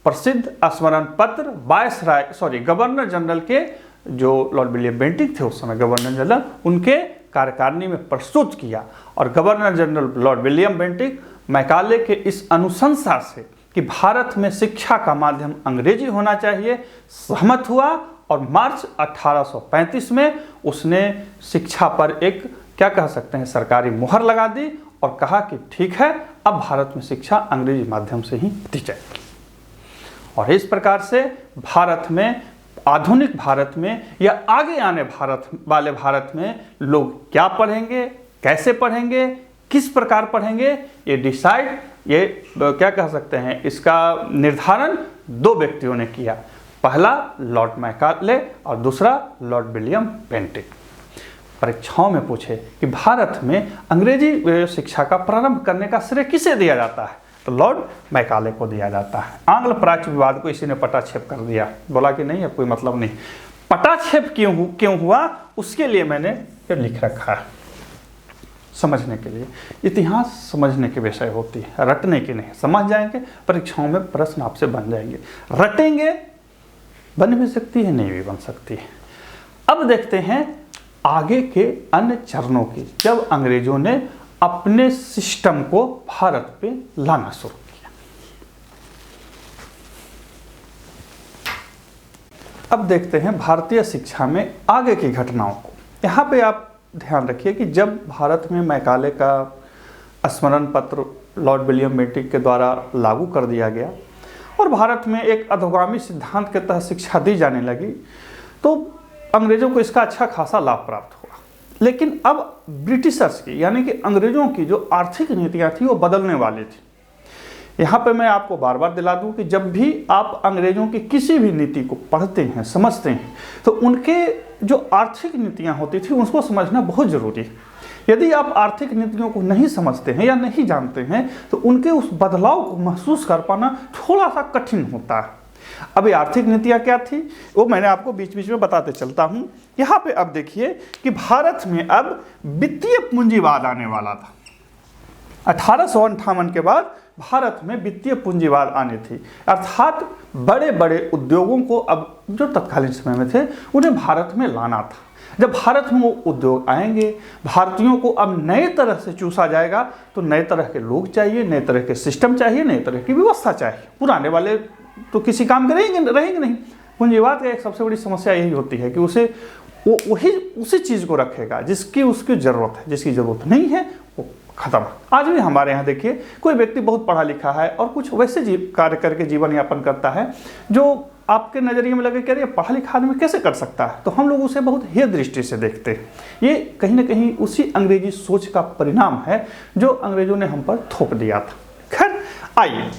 प्रसिद्ध स्मरण पत्र गवर्नर जनरल के, जो लॉर्ड विलियम बेंटिक थे उस समय गवर्नर जनरल, उनके कार्यकारिणी में प्रस्तुत किया। और governor general Lord William Bentinck Macaulay के इस अनुशंसा से कि भारत में शिक्षा का माध्यम अंग्रेजी होना चाहिए सहमत हुआ, और मार्च 1835 में उसने शिक्षा पर एक क्या कह सकते हैं सरकारी मुहर लगा दी और कहा कि ठीक है, अब भारत में शिक्षा अंग्रेजी माध्यम से ही दी जाएगी। और इस प्रकार से भारत में, आधुनिक भारत में या आगे आने वाले भारत में लोग क्या पढ़ेंगे, कैसे पढ़ेंगे, किस प्रकार पढ़ेंगे, ये क्या कह सकते हैं, इसका निर्धारण दो व्यक्तियों ने किया। पहला लॉर्ड मैकाले और दूसरा लॉर्ड विलियम बेंटिक। परीक्षाओं में पूछे कि भारत में अंग्रेजी शिक्षा का प्रारंभ करने का श्रेय किसे दिया जाता है, तो लॉर्ड मैकाले को दिया जाता है। आंग्ल प्राच्यवाद को इसी ने पटाक्षेप कर दिया, बोला कि नहीं, अब कोई मतलब नहीं। पटाक्षेप क्यों हुआ उसके लिए मैंने फिर लिख रखा है, समझने के लिए। इतिहास समझने के विषय होती है, रटने की नहीं। समझ जाएंगे, परीक्षाओं में प्रश्न आपसे बन जाएंगे। रटेंगे, बन भी सकती है, नहीं भी बन सकती है। अब देखते हैं आगे के अन्य चरणों की, जब अंग्रेजों ने अपने सिस्टम को भारत पे लाना शुरू किया। अब देखते हैं भारतीय शिक्षा में आगे की घटनाओं को। यहाँ पे आप ध्यान रखिए कि जब भारत में मैकाले का स्मरण पत्र लॉर्ड विलियम बेंटिक के द्वारा लागू कर दिया गया और भारत में एक अधोगामी सिद्धांत के तहत शिक्षा दी जाने लगी, तो अंग्रेजों को इसका अच्छा खासा लाभ प्राप्त हुआ। लेकिन अब ब्रिटिशर्स की, यानी कि अंग्रेजों की जो आर्थिक नीतियाँ थी वो बदलने वाली थी। यहाँ पे मैं आपको बार बार दिला दूं कि जब भी आप अंग्रेजों की किसी भी नीति को पढ़ते हैं, समझते हैं, तो उनके जो आर्थिक नीतियाँ होती थी उसको समझना बहुत ज़रूरी है। यदि आप आर्थिक नीतियों को नहीं समझते हैं या नहीं जानते हैं तो उनके उस बदलाव को महसूस कर पाना थोड़ा सा कठिन होता है। अब ये आर्थिक नीतियाँ क्या थी वो मैंने आपको बीच बीच में बताते चलता हूँ। यहाँ पे अब देखिए कि भारत में अब वित्तीय पूंजीवाद आने वाला था। 1858 के बाद भारत में वित्तीय पूंजीवाद आने थी, अर्थात बड़े बड़े उद्योगों को अब जो तत्कालीन समय में थे उन्हें भारत में लाना था। जब भारत में वो उद्योग आएंगे, भारतीयों को अब नए तरह से चूसा जाएगा, तो नए तरह के लोग चाहिए, नए तरह के सिस्टम चाहिए, नए तरह की व्यवस्था चाहिए। पुराने वाले तो किसी काम के रहेंगे नहीं। पूंजीवाद का एक सबसे बड़ी समस्या यही होती है कि वही उसी चीज़ को रखेगा जिसकी उसकी ज़रूरत है, जिसकी ज़रूरत नहीं है वो खत्म। आज भी हमारे यहाँ देखिए कोई व्यक्ति बहुत पढ़ा लिखा है और कुछ वैसे कार्य करके जीवन यापन करता है जो आपके नज़रिए में लगे कि अरे पढ़ा लिखा आदमी कैसे कर सकता है, तो हम लोग उसे बहुत हेय दृष्टि से देखते हैं। ये कहीं ना कहीं उसी अंग्रेजी सोच का परिणाम है जो अंग्रेजों ने हम पर थोप दिया था। खैर आइए,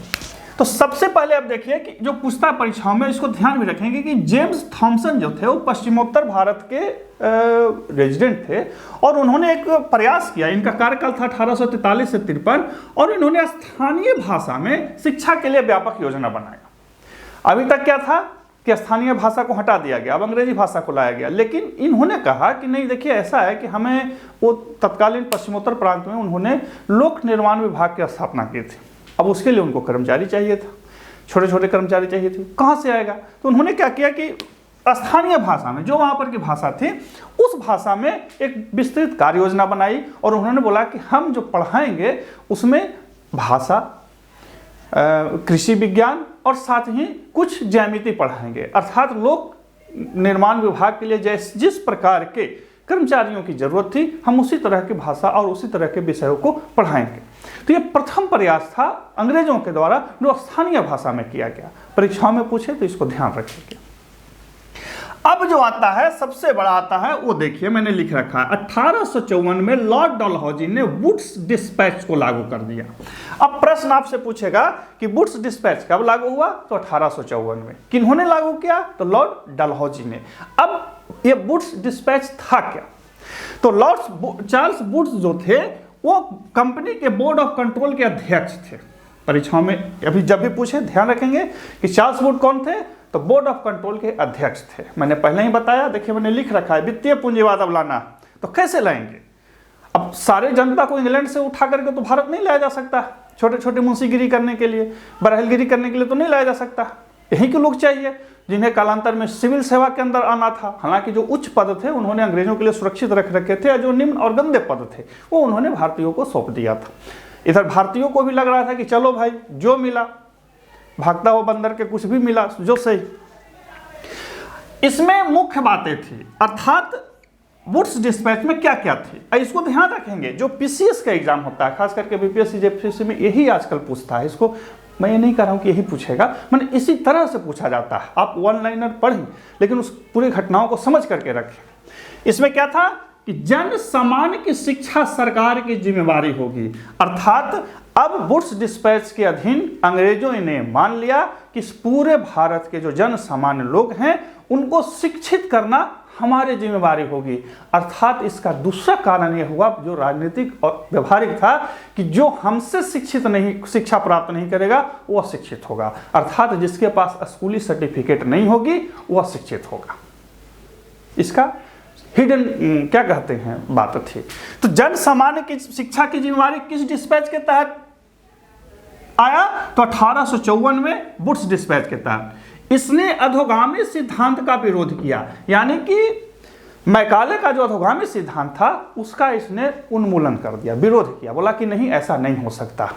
तो सबसे पहले आप देखिए कि जो पूछता परीक्षाओं में, इसको ध्यान भी रखेंगे कि जेम्स थॉमसन जो थे वो पश्चिमोत्तर भारत के रेजिडेंट थे और उन्होंने एक प्रयास किया। इनका कार्यकाल था 1843 से 53 और इन्होंने स्थानीय भाषा में शिक्षा के लिए व्यापक योजना बनाया। अभी तक क्या था कि स्थानीय भाषा को हटा दिया गया, अब अंग्रेजी भाषा को लाया गया, लेकिन इन्होंने कहा कि नहीं देखिए ऐसा है कि हमें, वो तत्कालीन पश्चिमोत्तर प्रांत में उन्होंने लोक निर्माण विभाग की स्थापना की थी। अब उसके लिए उनको कर्मचारी चाहिए था, छोटे छोटे कर्मचारी चाहिए थे, कहाँ से आएगा? तो उन्होंने क्या किया कि स्थानीय भाषा में, जो वहाँ पर की भाषा थी उस भाषा में एक विस्तृत कार्य योजना बनाई और उन्होंने बोला कि हम जो पढ़ाएंगे उसमें भाषा, कृषि विज्ञान और साथ ही कुछ ज्यामिति पढ़ाएंगे। अर्थात लोक निर्माण विभाग के लिए जिस प्रकार के कर्मचारियों की जरूरत थी, हम उसी तरह की भाषा और उसी तरह के विषयों को पढ़ाएंगे। तो ये प्रथम प्रयास था अंग्रेजों के द्वारा जो स्थानीय भाषा में किया गया। परीक्षाओं में पूछे तो इसको ध्यान रखिएगा। अब जो आता है सबसे बड़ा आता है, वो देखिए मैंने लिख रखा है 1854 में लॉर्ड डलहौजी ने वुड्स डिस्पैच को लागू कर दिया। अब प्रश्न आपसे पूछेगा कि वुड्स डिस्पैच कब लागू हुआ, तो 1854 में। किन्होंने लागू किया, तो लॉर्ड डलहौजी ने। अब ये वुड्स डिस्पैच था क्या, तो लॉर्ड चार्ल्स वुड्स जो थे वो कंपनी के बोर्ड ऑफ कंट्रोल के अध्यक्ष थे। परीक्षाओं में अभी जब भी पूछे ध्यान रखेंगे कि चार्ल्स वुड कौन थे, तो बोर्ड ऑफ कंट्रोल के अध्यक्ष थे। मैंने पहले ही बताया, देखिए मैंने लिख रखा है वित्तीय पूंजीवाद अब लाना, तो कैसे लाएंगे? अब सारे जनता को इंग्लैंड से उठा करके तो भारत नहीं लाया जा सकता, छोटे छोटे मुंशीगिरी करने के लिए, बरहलगिरी करने के लिए तो नहीं लाया जा सकता। यहीं के लोग चाहिए जिन्हें कालांतर में सिविल सेवा के अंदर आना था। हालांकि जो उच्च पद थे उन्होंने अंग्रेजों के लिए सुरक्षित रख रखे थे, और जो निम्न और गंदे पद थे वो उन्होंने भारतीयों को सौंप दिया था। इधर भारतीयों को भी लग रहा था कि चलो भाई जो मिला, भागता हुआ बंदर के कुछ भी मिला जो सही। इसमें मुख्य बातें थी, अर्थात वुड्स डिस्पैच में क्या क्या थी, इसको ध्यान रखेंगे। जो पीसीएस का एग्जाम होता है, खास करके बीपीएससी जेपीएससी में यही आजकल पूछता है। इसको मैं ये नहीं कह रहा हूँ कि यही पूछेगा, मैंने इसी तरह से पूछा जाता है। आप वन लाइनर पढ़ें लेकिन उस पूरी घटनाओं को समझ करके रखें। इसमें क्या था कि जन सामान्य की शिक्षा सरकार की जिम्मेवारी होगी। अर्थात अब वुड्स डिस्पैच के अधीन अंग्रेजों ने मान लिया कि इस पूरे भारत के जो जन सामान्य लोग हैं उनको शिक्षित करना हमारी जिम्मेवारी होगी। अर्थात इसका दूसरा कारण यह हुआ, जो राजनीतिक और व्यवहारिक था, कि जो हमसे शिक्षा प्राप्त नहीं करेगा वो अशिक्षित होगा। अर्थात जिसके पास स्कूली सर्टिफिकेट नहीं होगी वो अशिक्षित होगा। इसका हिडन क्या कहते हैं बात थी। तो जन सामान्य की शिक्षा की जिम्मेवारी किस डिस्पैच के तहत आया, तो 1854 में वुड्स डिस्पैच के तहत। इसने अधोगामी सिद्धांत का विरोध किया, यानी कि मैकाले का जो अधोगामी सिद्धांत था उसका इसने उन्मूलन कर दिया, विरोध किया। बोला कि नहीं, ऐसा नहीं हो सकता,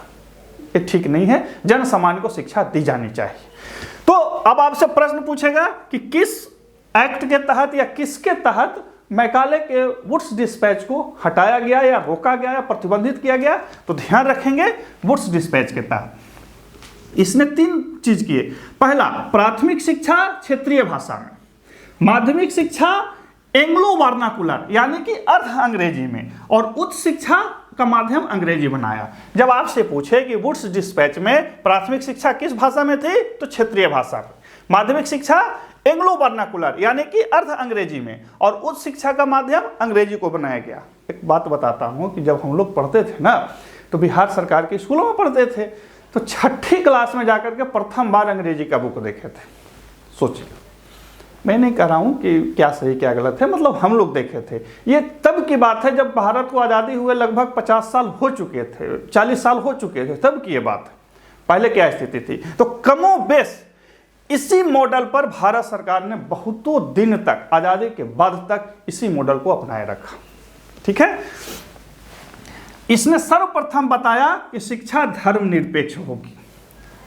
ये ठीक नहीं है, जन सामान्य को शिक्षा दी जानी चाहिए। तो अब आपसे प्रश्न पूछेगा कि किस एक्ट के तहत या किसके तहत मैकाले के वुड्स डिस्पैच को हटाया गया या रोका गया या प्रतिबंधित किया गया, तो ध्यान रखेंगे वुड्स डिस्पैच के तहत इसने 3 चीज किए। पहला, प्राथमिक शिक्षा क्षेत्रीय भाषा में, माध्यमिक शिक्षा एंग्लो वर्नाकुलर यानी कि अर्ध अंग्रेजी में, और उच्च शिक्षा का माध्यम अंग्रेजी बनाया। जब आपसे पूछे कि वुड्स डिस्पैच में प्राथमिक शिक्षा किस भाषा में थी, तो क्षेत्रीय भाषा में, माध्यमिक शिक्षा एंग्लो वर्नाकुलर यानी कि अर्ध अंग्रेजी में, और उच्च शिक्षा का माध्यम अंग्रेजी को बनाया गया। एक बात बताता हूं कि जब हम लोग पढ़ते थे ना, तो बिहार सरकार के स्कूलों में पढ़ते थे, तो 6ठी क्लास में जाकर के प्रथम बार अंग्रेजी का बुक देखे थे। सोचिए, मैं नहीं कह रहा हूं कि क्या सही क्या गलत है, मतलब हम लोग देखे थे। ये तब की बात है जब भारत को आज़ादी हुए लगभग 50 साल हो चुके थे, 40 साल हो चुके थे, तब की ये बात है। पहले क्या स्थिति थी, तो कमो बेश इसी मॉडल पर भारत सरकार ने बहुतों दिन तक, आज़ादी के बाद तक इसी मॉडल को अपनाए रखा। ठीक है, इसने सर्वप्रथम बताया कि शिक्षा धर्मनिरपेक्ष होगी।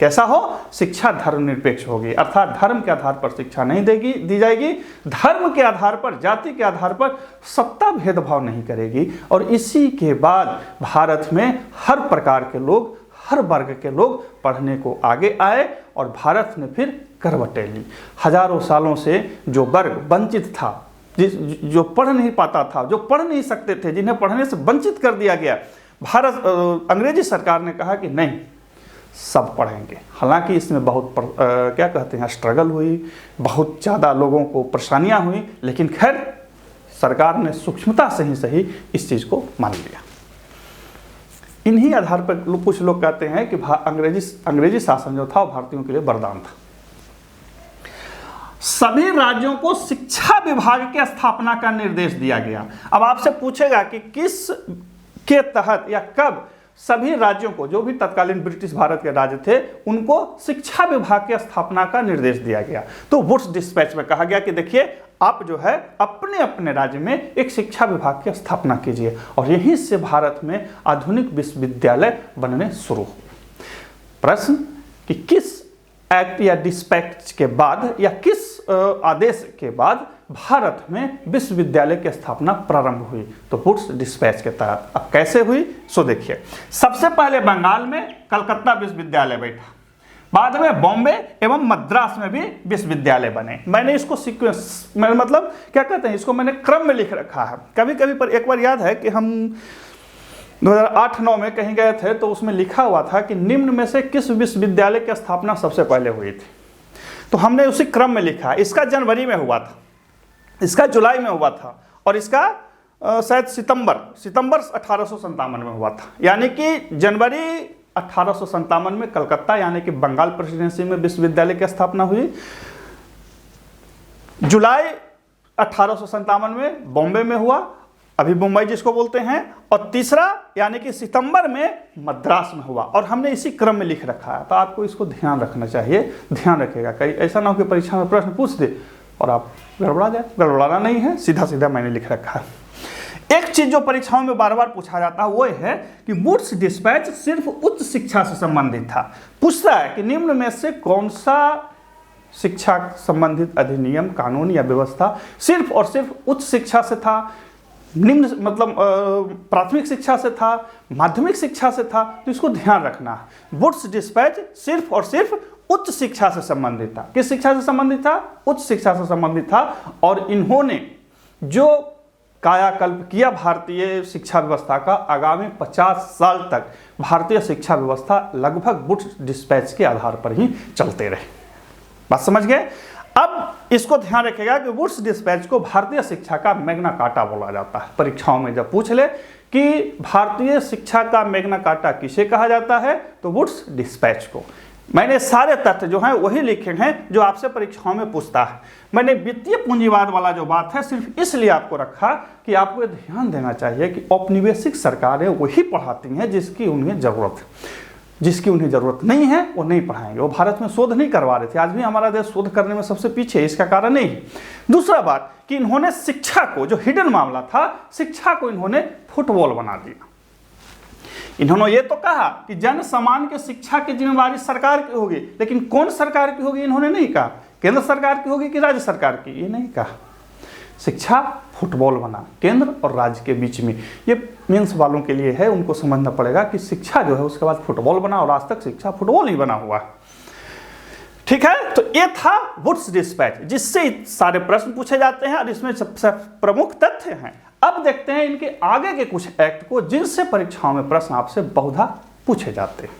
कैसा हो, शिक्षा धर्मनिरपेक्ष होगी, अर्थात धर्म के आधार पर शिक्षा नहीं दी जाएगी, धर्म के आधार पर, जाति के आधार पर सत्ता भेदभाव नहीं करेगी, और इसी के बाद भारत में हर प्रकार के लोग हर वर्ग के लोग पढ़ने को आगे आए और भारत ने फिर करवटें ली। हजारों सालों से जो वर्ग वंचित था, जो पढ़ नहीं पाता था, जो पढ़ नहीं सकते थे, जिन्हें पढ़ने से वंचित कर दिया गया, अंग्रेजी सरकार ने कहा कि नहीं, सब पढ़ेंगे। हालांकि इसमें बहुत क्या कहते हैं स्ट्रगल हुई, बहुत ज़्यादा लोगों को परेशानियां हुई, लेकिन खैर सरकार ने सूक्ष्मता से ही सही इस चीज़ को मान लिया। इन्हीं आधार पर कुछ लोग कहते हैं कि अंग्रेजी शासन जो था वो भारतीयों के लिए वरदान था। सभी राज्यों को शिक्षा विभाग की स्थापना का निर्देश दिया गया। अब आपसे पूछेगा कि किस के तहत या कब सभी राज्यों को, जो भी तत्कालीन ब्रिटिश भारत के राज्य थे, उनको शिक्षा विभाग की स्थापना का निर्देश दिया गया। तो वुड्स डिस्पैच में कहा गया कि देखिए, आप जो है अपने अपने राज्य में एक शिक्षा विभाग की स्थापना कीजिए, और यहीं से भारत में आधुनिक विश्वविद्यालय बनने शुरू हुए। प्रश्न कि किस एक्ट या डिस्पैच के बाद या किस आदेश के बाद भारत में विश्वविद्यालय की स्थापना प्रारंभ हुई? तो वुड्स डिस्पैच के तहत। अब कैसे हुई सो देखिए। सबसे पहले बंगाल में कलकत्ता विश्वविद्यालय बैठा, बाद में बॉम्बे एवं मद्रास में भी विश्वविद्यालय बने। मैंने इसको सीक्वेंस, मतलब क्या कहते हैं, इसको मैंने क्रम में लिख रखा है। कभी कभी पर एक बार याद है कि हम 2008-9 में कहीं गए थे, तो उसमें लिखा हुआ था कि निम्न में से किस विश्वविद्यालय की स्थापना सबसे पहले हुई थी, तो हमने उसी क्रम में लिखा। इसका जनवरी में हुआ था, इसका जुलाई में हुआ था, और इसका शायद सितंबर 1857 में हुआ था। यानी कि जनवरी 1857 में कलकत्ता यानी कि बंगाल प्रेसिडेंसी में विश्वविद्यालय की स्थापना हुई, जुलाई 1857 में बॉम्बे में हुआ, अभी मुंबई जिसको बोलते हैं, और तीसरा यानी कि सितंबर में मद्रास में हुआ। और हमने इसी क्रम में लिख रखा है, तो आपको इसको ध्यान रखना चाहिए। ध्यान रखिएगा, कहीं ऐसा ना हो कि परीक्षा में प्रश्न पूछ दे और आप गड़बड़ा जाए। गड़बड़ाना नहीं है, सीधा सीधा मैंने लिख रखा है। एक चीज जो परीक्षाओं में बार बार पूछा जाता है वो है कि वुड्स डिस्पैच सिर्फ उच्च शिक्षा से संबंधित था। पूछता है कि निम्न में से कौन सा शिक्षा संबंधित अधिनियम, कानून या व्यवस्था सिर्फ और सिर्फ उच्च शिक्षा से था, निम्न मतलब प्राथमिक शिक्षा से था, माध्यमिक शिक्षा से था। तो इसको ध्यान रखना है। वुड्स डिस्पैच सिर्फ और सिर्फ उच्च शिक्षा से संबंधित था। किस शिक्षा से संबंधित था? उच्च शिक्षा से संबंधित था। और इन्होंने जो कायाकल्प किया भारतीय शिक्षा व्यवस्था का, आगामी 50 साल तक भारतीय शिक्षा व्यवस्था लगभग वुड्स डिस्पैच के आधार पर ही चलते रहे। बात समझ गए? अब इसको ध्यान रखिएगा कि वुड्स डिस्पैच को भारतीय शिक्षा का मैग्ना कार्टा बोला जाता है। परीक्षाओं में जब पूछ ले कि भारतीय शिक्षा का मैग्ना कार्टा किसे कहा जाता है, तो वुड्स डिस्पैच को। मैंने सारे तथ्य जो हैं वही लिखे हैं जो आपसे परीक्षाओं में पूछता है। मैंने वित्तीय पूंजीवाद वाला जो बात है सिर्फ इसलिए आपको रखा कि आपको ध्यान देना चाहिए कि औपनिवेशिक सरकारें वही पढ़ाती हैं जिसकी उन्हें जरूरत है। जिसकी उन्हें जरूरत नहीं है वो नहीं पढ़ाएंगे। वो भारत में शोध नहीं करवा रहे थे। आज भी हमारा देश शोध करने में सबसे पीछे, इसका कारण नहीं। दूसरा बात कि इन्होंने शिक्षा को, जो हिडन मामला था, शिक्षा को इन्होंने फुटबॉल बना दिया। इन्होंने ये तो कहा कि जन सामान्य की शिक्षा की जिम्मेवारी सरकार की होगी, लेकिन कौन सरकार की होगी इन्होंने नहीं कहा। केंद्र सरकार की होगी कि राज्य सरकार की, ये नहीं कहा। शिक्षा फुटबॉल बना केंद्र और राज्य के बीच में। ये मेंस वालों के लिए है, उनको समझना पड़ेगा कि शिक्षा जो है उसके बाद फुटबॉल बना, और आज तक शिक्षा फुटबॉल ही बना हुआ। ठीक है, तो ये था वुड्स डिस्पैच, जिससे सारे प्रश्न पूछे जाते हैं और इसमें सबसे प्रमुख तथ्य हैं। अब देखते हैं इनके आगे के कुछ एक्ट को जिनसे परीक्षाओं में प्रश्न आपसे बहुधा पूछे जाते हैं।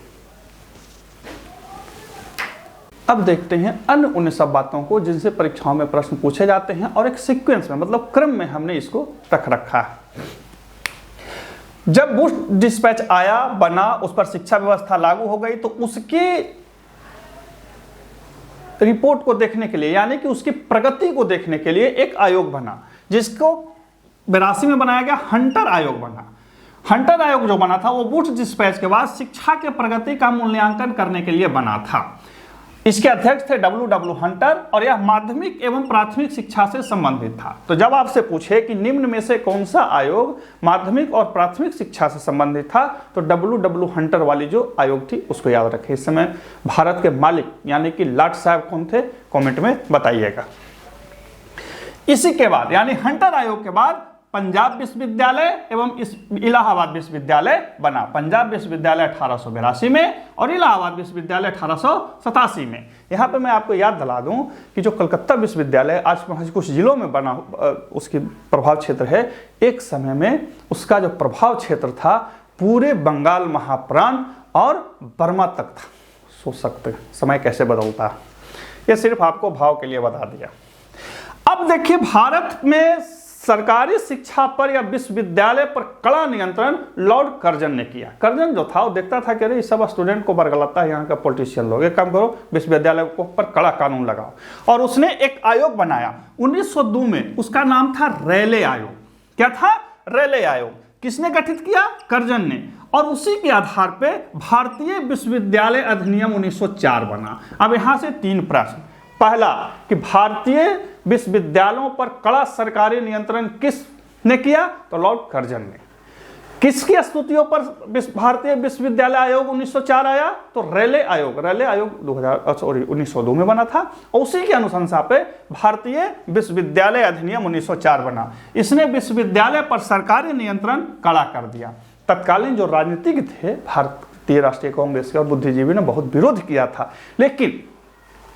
अब देखते हैं अन्य उन सब बातों को जिनसे परीक्षाओं में प्रश्न पूछे जाते हैं, और एक सीक्वेंस में, मतलब क्रम में हमने इसको रख रखा है। जब वुड्स डिस्पैच आया, बना, उस पर शिक्षा व्यवस्था लागू हो गई, तो उसकी रिपोर्ट को देखने के लिए, यानी कि उसकी प्रगति को देखने के लिए एक आयोग बना, जिसको 82 में बनाया गया हंटर आयोग बना। हंटर आयोग जो बना था वो वुड्स डिस्पैच के बाद शिक्षा के प्रगति का मूल्यांकन करने के लिए बना था। इसके अध्यक्ष थे W हंटर, और यह माध्यमिक एवं प्राथमिक शिक्षा से संबंधित था। तो जब आपसे पूछे कि निम्न में से कौन सा आयोग माध्यमिक और प्राथमिक शिक्षा से संबंधित था, तो W हंटर वाली जो आयोग थी उसको याद रखें। इस समय भारत के मालिक यानी कि लॉर्ड साहब कौन थे, कमेंट में बताइएगा। इसी के बाद यानी हंटर आयोग के बाद पंजाब विश्वविद्यालय एवं इलाहाबाद विश्वविद्यालय बना। पंजाब विश्वविद्यालय 1882 में और इलाहाबाद विश्वविद्यालय 1887 में। यहाँ पे मैं आपको याद दिला दूं कि जो कलकत्ता विश्वविद्यालय आज कुछ जिलों में बना, उसकी प्रभाव क्षेत्र है, एक समय में उसका जो प्रभाव क्षेत्र था पूरे बंगाल महाप्रांत और बर्मा तक था। सोच सकते हैं समय कैसे बदलता है। ये सिर्फ आपको भाव के लिए बता दिया। अब देखिए, भारत में सरकारी शिक्षा पर या विश्वविद्यालय पर कड़ा नियंत्रण लॉर्ड कर्जन ने किया। कर्जन जो था वो देखता था कि अरे सब स्टूडेंट को बरगलाता है यहाँ का पॉलिटिशियन लोग, एक काम करो विश्वविद्यालय को पर कड़ा कानून लगाओ। और उसने एक आयोग बनाया 1902 में, उसका नाम था रेले आयोग। क्या था? रेले आयोग। किसने गठित किया? कर्जन ने। और उसी के आधार पे भारतीय विश्वविद्यालय अधिनियम 1904 बना। अब यहां से 3 प्रश्न। पहला कि भारतीय विश्वविद्यालयों पर कड़ा सरकारी नियंत्रण किसने किया? तो लॉर्ड कर्जन ने। किसकी स्तुतियों पर भारतीय विश्वविद्यालय आयोग 1904 आया? तो रेले आयोग। रेले आयोग 1902 में बना था और उसी की अनुशंसा पे भारतीय विश्वविद्यालय अधिनियम 1904 बना। इसने विश्वविद्यालय पर सरकारी नियंत्रण कड़ा कर दिया। तत्कालीन जो राजनीतिज्ञ थे भारतीय राष्ट्रीय कांग्रेस के और बुद्धिजीवी ने बहुत विरोध किया था, लेकिन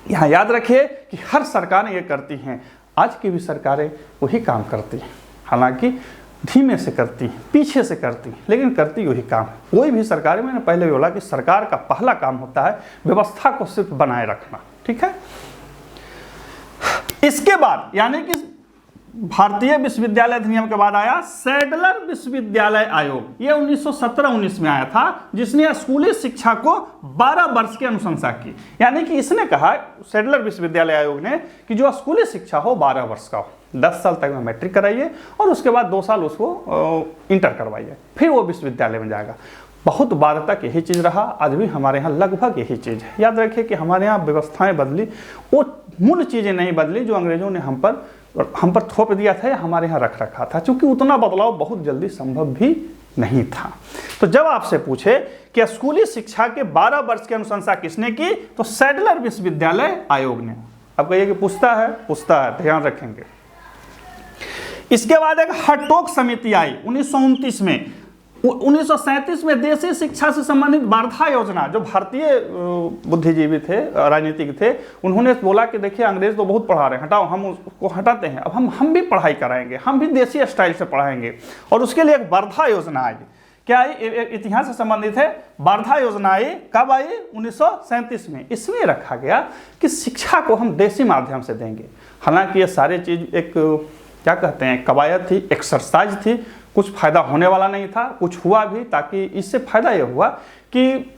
यहाँ याद रखिए कि हर सरकारें ये करती हैं, आज की भी सरकारें वही काम करती हैं, हालांकि धीमे से करती हैं, पीछे से करती हैं, लेकिन करती वही काम है। कोई भी सरकार, मैंने पहले भी बोला कि सरकार का पहला काम होता है व्यवस्था को सिर्फ बनाए रखना, ठीक है। इसके बाद यानी कि भारतीय विश्वविद्यालय अधिनियम के बाद आया सैडलर विश्वविद्यालय आयोग। यह 1917-19 में आया था, जिसने स्कूली शिक्षा को 12 वर्ष की अनुशंसा की। यानी कि इसने कहा, सैडलर विश्वविद्यालय आयोग ने, कि जो स्कूली शिक्षा हो 12 वर्ष का हो, 10 साल तक में मैट्रिक कराइए और उसके बाद 2 साल उसको इंटर करवाइए, फिर वो विश्वविद्यालय में जाएगा। बहुत बार तक यही चीज़ रहा, आज भी हमारे यहाँ लगभग यही चीज़ है। याद रखिए कि हमारे यहाँ व्यवस्थाएं बदली, वो मूल चीज़ें नहीं बदली जो अंग्रेजों ने हम पर थोप दिया था या हमारे यहाँ रख रखा था, क्योंकि उतना बदलाव बहुत जल्दी संभव भी नहीं था। तो जब आपसे पूछे कि स्कूली शिक्षा के 12 वर्ष की अनुशंसा किसने की, तो सैडलर विश्वविद्यालय आयोग ने। अब कहिए कि पूछता है, ध्यान रखेंगे। इसके बाद एक हटोक समिति आई 1929 में। 1937 में देशी शिक्षा से संबंधित वार्धा योजना, जो भारतीय बुद्धिजीवी थे, राजनीतिक थे, उन्होंने बोला कि देखिए अंग्रेज तो बहुत पढ़ा रहे हैं, हटाओ, हम उसको हटाते हैं, अब हम भी पढ़ाई कराएंगे, हम भी देशी स्टाइल से पढ़ाएंगे। और उसके लिए एक वार्धा योजना आई। क्या आई? इतिहास से संबंधित है। वार्धा योजना आई, कब आई? 1937 में। इसमें रखा गया कि शिक्षा को हम देशी माध्यम से देंगे। हालांकि ये सारी चीज एक क्या कहते हैं, कवायद थी, एक्सरसाइज थी, कुछ फायदा होने वाला नहीं था, कुछ हुआ भी। ताकि इससे फायदा ये हुआ कि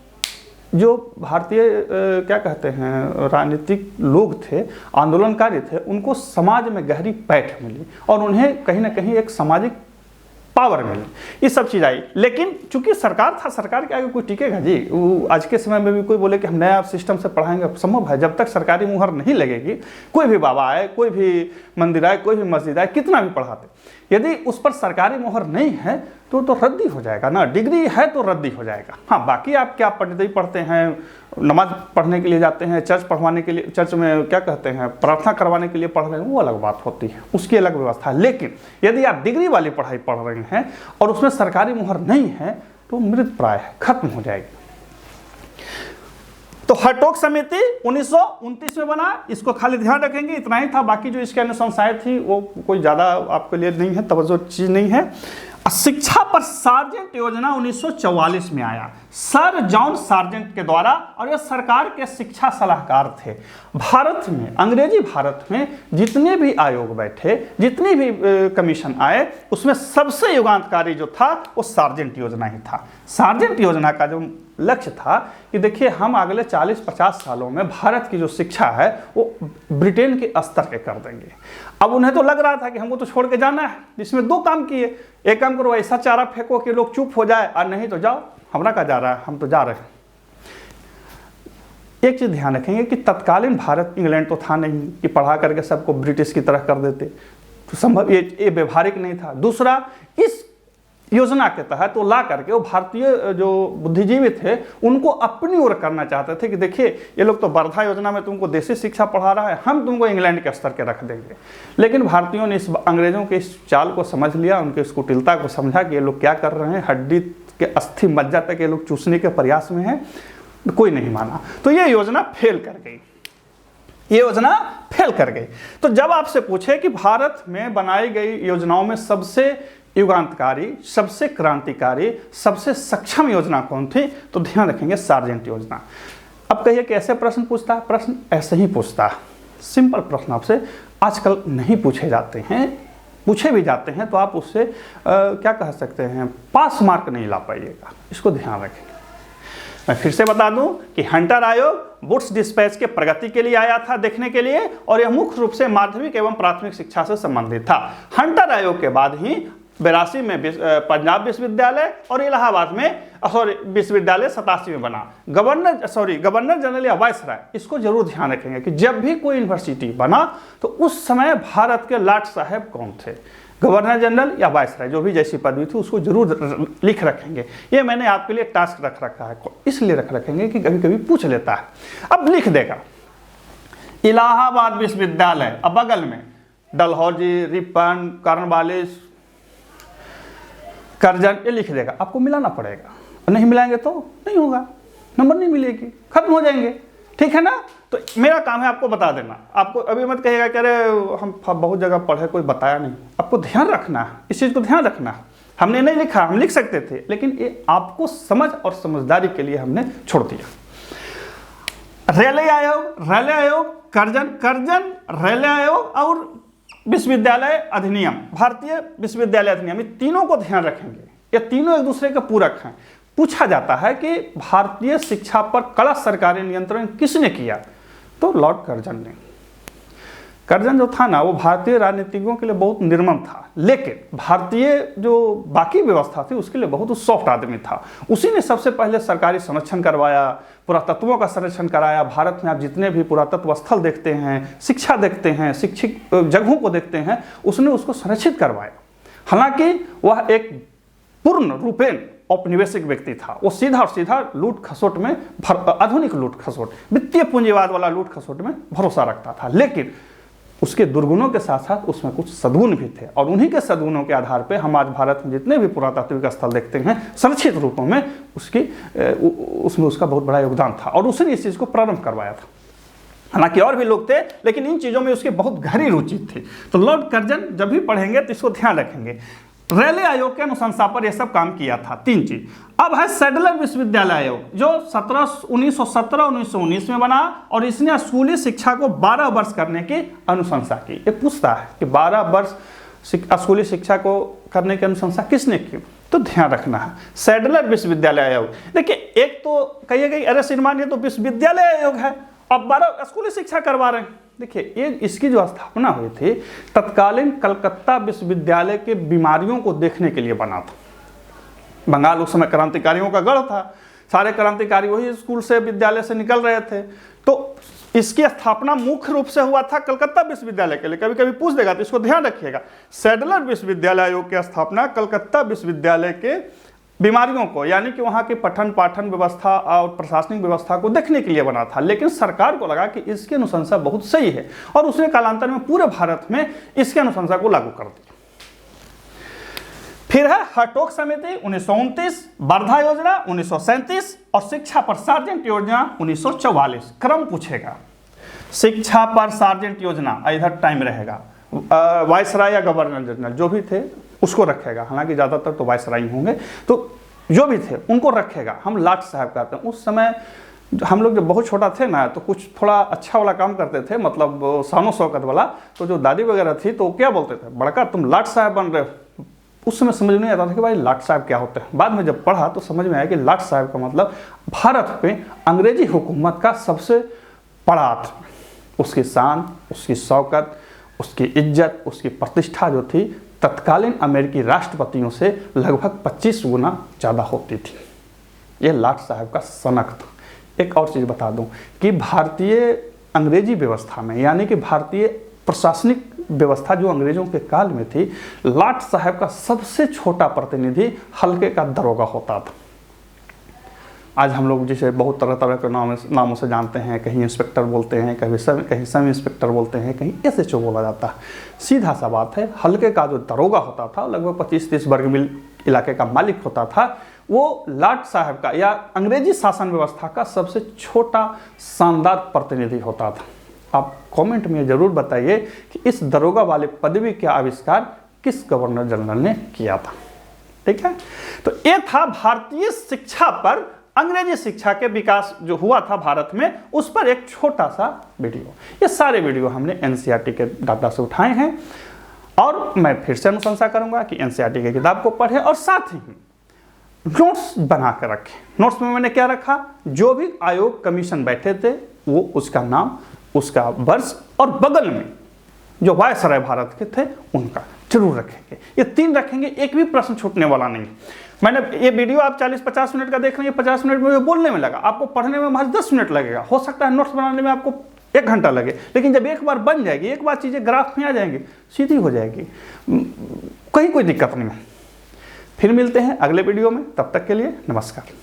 जो भारतीय क्या कहते हैं राजनीतिक लोग थे, आंदोलनकारी थे, उनको समाज में गहरी पैठ मिली और उन्हें कहीं ना कहीं एक सामाजिक पावर मिली। ये सब चीज़ आई। लेकिन चूंकि सरकार था, सरकार के आगे कोई टिकेगा जी? आज के समय में भी कोई बोले कि हम नया सिस्टम से पढ़ाएंगे, संभव है? जब तक सरकारी मुहर नहीं लगेगी, कोई भी बाबा आए, कोई भी मंदिर आए, कोई भी मस्जिद आए, कितना भी पढ़ाते, यदि उस पर सरकारी मुहर नहीं है तो रद्दी हो जाएगा ना। डिग्री है तो रद्दी हो जाएगा। हाँ, बाकी आप क्या पढ़ते हैं, नमाज पढ़ने के लिए जाते हैं, चर्च पढ़वाने के लिए, चर्च में क्या कहते हैं प्रार्थना करवाने के लिए पढ़ रहे हैं, वो अलग बात होती है, उसकी अलग व्यवस्था है। लेकिन यदि आप डिग्री वाली पढ़ाई पढ़ रहे हैं और उसमें सरकारी मुहर नहीं है तो मृत प्राय है, खत्म हो जाएगी। तो हटोक समिति 1929 में बना। इसको खाली ध्यान रखेंगे, इतना ही था। बाकी जो इसके अनुशंसाएं थी वो कोई ज़्यादा आपके लिए नहीं है, तवज्जो चीज़ नहीं है। शिक्षा पर सार्जेंट योजना 1944 में आया, सर जॉन सार्जेंट के द्वारा, और यह सरकार के शिक्षा सलाहकार थे। भारत में, अंग्रेजी भारत में जितने भी आयोग बैठे, जितनी भी कमीशन आए, उसमें सबसे युगांतकारी जो था वो सार्जेंट योजना ही था। सार्जेंट योजना का जो लक्ष्य था कि देखिए हम अगले 40-50 सालों में भारत की जो शिक्षा है वो ब्रिटेन के स्तर के कर देंगे। अब उन्हें तो लग रहा था कि हमको तो छोड़ के जाना है। इसमें 2 काम किए, एक काम करो ऐसा चारा फेंको कि लोग चुप हो जाए, और नहीं तो जाओ, हमरा का जा रहा है, हम तो जा रहे हैं। एक चीज ध्यान रखेंगे कि तत्कालीन भारत, इंग्लैंड तो था नहीं कि पढ़ा करके सबको ब्रिटिश की तरह कर देते, तो संभव ये व्यवहारिक नहीं था। दूसरा, इस योजना के तहत वो ला करके वो भारतीय जो बुद्धिजीवी थे उनको अपनी ओर करना चाहते थे कि देखिए ये लोग तो वर्धा योजना में तुमको देसी शिक्षा पढ़ा रहा है, हम तुमको इंग्लैंड के स्तर के रख देंगे। लेकिन भारतीयों ने इस अंग्रेजों के इस चाल को समझ लिया, उनके इस कुटिलता को समझा कि ये लोग क्या कर रहे हैं, हड्डी के अस्थि मज्जा तक ये लोग चूसने के प्रयास में हैं, कोई नहीं माना। तो ये योजना फेल कर गई, ये योजना फेल कर गई। तो जब आपसे पूछे कि भारत में बनाई गई योजनाओं में सबसे युगांतकारी, सबसे क्रांतिकारी, सबसे सक्षम योजना कौन थी, तो ध्यान रखेंगे सार्जेंट योजना। अब कहिए कैसे प्रश्न पूछता है, प्रश्न ऐसे ही पूछता है। सिंपल प्रश्न आपसे आजकल नहीं पूछे जाते हैं, पूछे भी जाते हैं तो आप उससे क्या कह सकते हैं, पास मार्क नहीं ला पाइएगा, इसको ध्यान रखेंगे। मैं फिर से बता दूं कि हंटर आयोग वुड्स डिस्पैच के प्रगति के लिए आया था देखने के लिए, और यह मुख्य रूप से माध्यमिक एवं प्राथमिक शिक्षा से संबंधित था। हंटर आयोग के बाद ही 82 में पंजाब विश्वविद्यालय और इलाहाबाद में विश्वविद्यालय 87 में बना। गवर्नर जनरल या वायसराय, इसको जरूर ध्यान रखेंगे कि जब भी कोई यूनिवर्सिटी बना तो उस समय भारत के लाट साहब कौन थे, गवर्नर जनरल या वायसराय, जो भी जैसी पदवी थी उसको जरूर लिख रखेंगे। ये मैंने आपके लिए टास्क रख रखा है, इसलिए रख रखेंगे कि कभी कभी पूछ लेता है। अब लिख देगा इलाहाबाद विश्वविद्यालय, अब बगल में डलहौजी, रिपन, कर्नवालिस, करजन, ये लिख देगा। आपको मिलाना पड़ेगा, नहीं मिलाएंगे तो नहीं होगा, नंबर नहीं मिलेगी, खत्म हो जाएंगे, ठीक है ना। तो मेरा काम है आपको बता देना। आपको अभी मत कहिएगा कि अरे हम बहुत जगह पढ़े कोई बताया नहीं। आपको ध्यान रखना है, इस चीज़ को ध्यान रखना है। हमने नहीं लिखा, हम लिख सकते थे, लेकिन ये आपको समझ और समझदारी के लिए हमने छोड़ दिया। रेलवे आयोग, करजन रेलवे आयोग और विश्वविद्यालय अधिनियम, भारतीय विश्वविद्यालय अधिनियम, ये तीनों को ध्यान रखेंगे। ये तीनों एक दूसरे के पूरक हैं। पूछा जाता है कि भारतीय शिक्षा पर कड़ा सरकारी नियंत्रण किसने किया, तो लॉर्ड कर्जन ने। कर्जन जो था ना, वो भारतीय राजनीतिज्ञों के लिए बहुत निर्मम था, लेकिन भारतीय जो बाकी व्यवस्था थी उसके लिए बहुत सॉफ्ट आदमी था। उसी ने सबसे पहले सरकारी संरक्षण करवाया, पुरातत्वों का संरक्षण कराया। भारत में आप जितने भी पुरातत्व स्थल देखते हैं, शिक्षा देखते हैं, शिक्षित जगहों को देखते हैं, उसने उसको संरक्षित करवाया। हालांकि वह एक पूर्ण रूपेण औपनिवेशिक व्यक्ति था। वो सीधा और सीधा लूट खसोट में, आधुनिक लूट खसोट, वित्तीय पूंजीवाद वाला लूट खसोट में भरोसा रखता था। लेकिन उसके दुर्गुणों के साथ साथ उसमें कुछ सद्गुण भी थे, और उन्हीं के सद्गुणों के आधार पे हम आज भारत में जितने भी पुरातात्विक स्थल देखते हैं संरक्षित रूपों में, उसमें उसका बहुत बड़ा योगदान था, और उसने इस चीज़ को प्रारंभ करवाया था। हालांकि और भी लोग थे, लेकिन इन चीज़ों में उसकी बहुत गहरी रुचि थी। तो लॉर्ड कर्जन जब भी पढ़ेंगे तो इसको ध्यान रखेंगे। रेलवे आयोग के अनुशंसा पर यह सब काम किया था। 3 चीज। अब है सैडलर विश्वविद्यालय आयोग, जो 1917-1919 में बना, और इसने स्कूली शिक्षा को 12 वर्ष करने की अनुशंसा की। ये पूछता है कि 12 वर्ष स्कूली शिक्षा को करने की अनुशंसा किसने की, तो ध्यान रखना है सैडलर विश्वविद्यालय आयोग। देखिए, एक तो कहिएगा अरे श्रीमान ये तो विश्वविद्यालय आयोग है, अब 12 स्कूली शिक्षा करवा रहे हैं। देखिए, ये इसकी जो स्थापना हुई थी तत्कालीन कलकत्ता विश्वविद्यालय के बीमारियों को देखने के लिए बना था। बंगाल उस समय क्रांतिकारियों का गढ़ था, सारे क्रांतिकारी वही स्कूल से, विद्यालय से निकल रहे थे। तो इसकी स्थापना मुख्य रूप से हुआ था कलकत्ता विश्वविद्यालय के लिए। कभी कभी पूछ देगा तो इसको ध्यान रखिएगा। सैडलर विश्वविद्यालय आयोग की स्थापना कलकत्ता विश्वविद्यालय के बीमारियों को, यानी कि वहाँ की पठन पाठन व्यवस्था और प्रशासनिक व्यवस्था को देखने के लिए बना था। लेकिन सरकार को लगा कि इसकी अनुशंसा बहुत सही है, और उसने कालांतर में पूरे भारत में इसकी अनुशंसा को लागू कर दिया। फिर है हटोक समिति 1929, वर्धा योजना 1937 और शिक्षा पर सार्जेंट योजना 1944। क्रम पूछेगा, शिक्षा पर सार्जेंट योजना इधर टाइम रहेगा, वायसराय या गवर्नर जनरल जो भी थे उसको रखेगा। हालांकि ज़्यादातर तो वायसराय होंगे, तो जो भी थे उनको रखेगा। हम लाट साहब कहते हैं। उस समय हम लोग जब बहुत छोटा थे ना, तो कुछ थोड़ा अच्छा वाला काम करते थे, मतलब शानो शौकत वाला। तो जो दादी वगैरह थी तो क्या बोलते थे, बड़का तुम लाट साहब बन रहे हो। उस समय समझ नहीं आता था कि भाई लाट साहब क्या होते हैं। बाद में जब पढ़ा तो समझ में आया कि लाट साहब का मतलब भारत पे अंग्रेजी हुकूमत का सबसे बड़ा आत्मा, उसकी शान, उसकी शौकत, उसकी इज्जत, उसकी प्रतिष्ठा जो थी तत्कालीन अमेरिकी राष्ट्रपतियों से लगभग 25 गुना ज़्यादा होती थी। यह लाट साहब का सनक था। एक और चीज़ बता दूं कि भारतीय अंग्रेजी व्यवस्था में, यानी कि भारतीय प्रशासनिक व्यवस्था जो अंग्रेजों के काल में थी, लाट साहब का सबसे छोटा प्रतिनिधि हल्के का दरोगा होता था। आज हम लोग जिसे बहुत तरह तरह के नामों से जानते हैं, कहीं इंस्पेक्टर बोलते हैं, कहीं सब इंस्पेक्टर बोलते हैं, कहीं SHO बोला जाता है। सीधा सा बात है, हल्के का जो दरोगा होता था, लगभग 25-30 वर्ग मील इलाके का मालिक होता था, वो लाट साहब का या अंग्रेजी शासन व्यवस्था का सबसे छोटा शानदार प्रतिनिधि होता था। आप कमेंट में जरूर बताइए कि इस दरोगा वाले पदवी का आविष्कार किस गवर्नर जनरल ने किया था। ठीक है, तो ये था भारतीय शिक्षा पर अंग्रेजी शिक्षा के विकास जो हुआ था भारत में, उस पर एक छोटा सा वीडियो। ये सारे वीडियो हमने NCERT के डाटा से उठाए हैं और मैं फिर से अनुशंसा करूंगा कि NCERT की किताब को पढ़ें और साथ ही नोट्स बना कर रखें। नोट्स में मैंने क्या रखा, जो भी आयोग कमीशन बैठे थे वो उसका नाम, उसका वर्ष और बगल में जो वायसराय भारत के थे उनका जरूर रखेंगे। ये 3 रखेंगे, एक भी प्रश्न छूटने वाला नहीं। मैंने ये वीडियो आप 40-50 मिनट का देख रहे हैं, 50 मिनट में बोलने में लगा, आपको पढ़ने में महज 10 मिनट लगेगा। हो सकता है नोट्स बनाने में आपको 1 घंटा लगे, लेकिन जब एक बार बन जाएगी, एक बार चीज़ें ग्राफ में आ जाएंगी, सीधी हो जाएगी, कहीं कोई दिक्कत नहीं है। फिर मिलते हैं अगले वीडियो में, तब तक के लिए नमस्कार।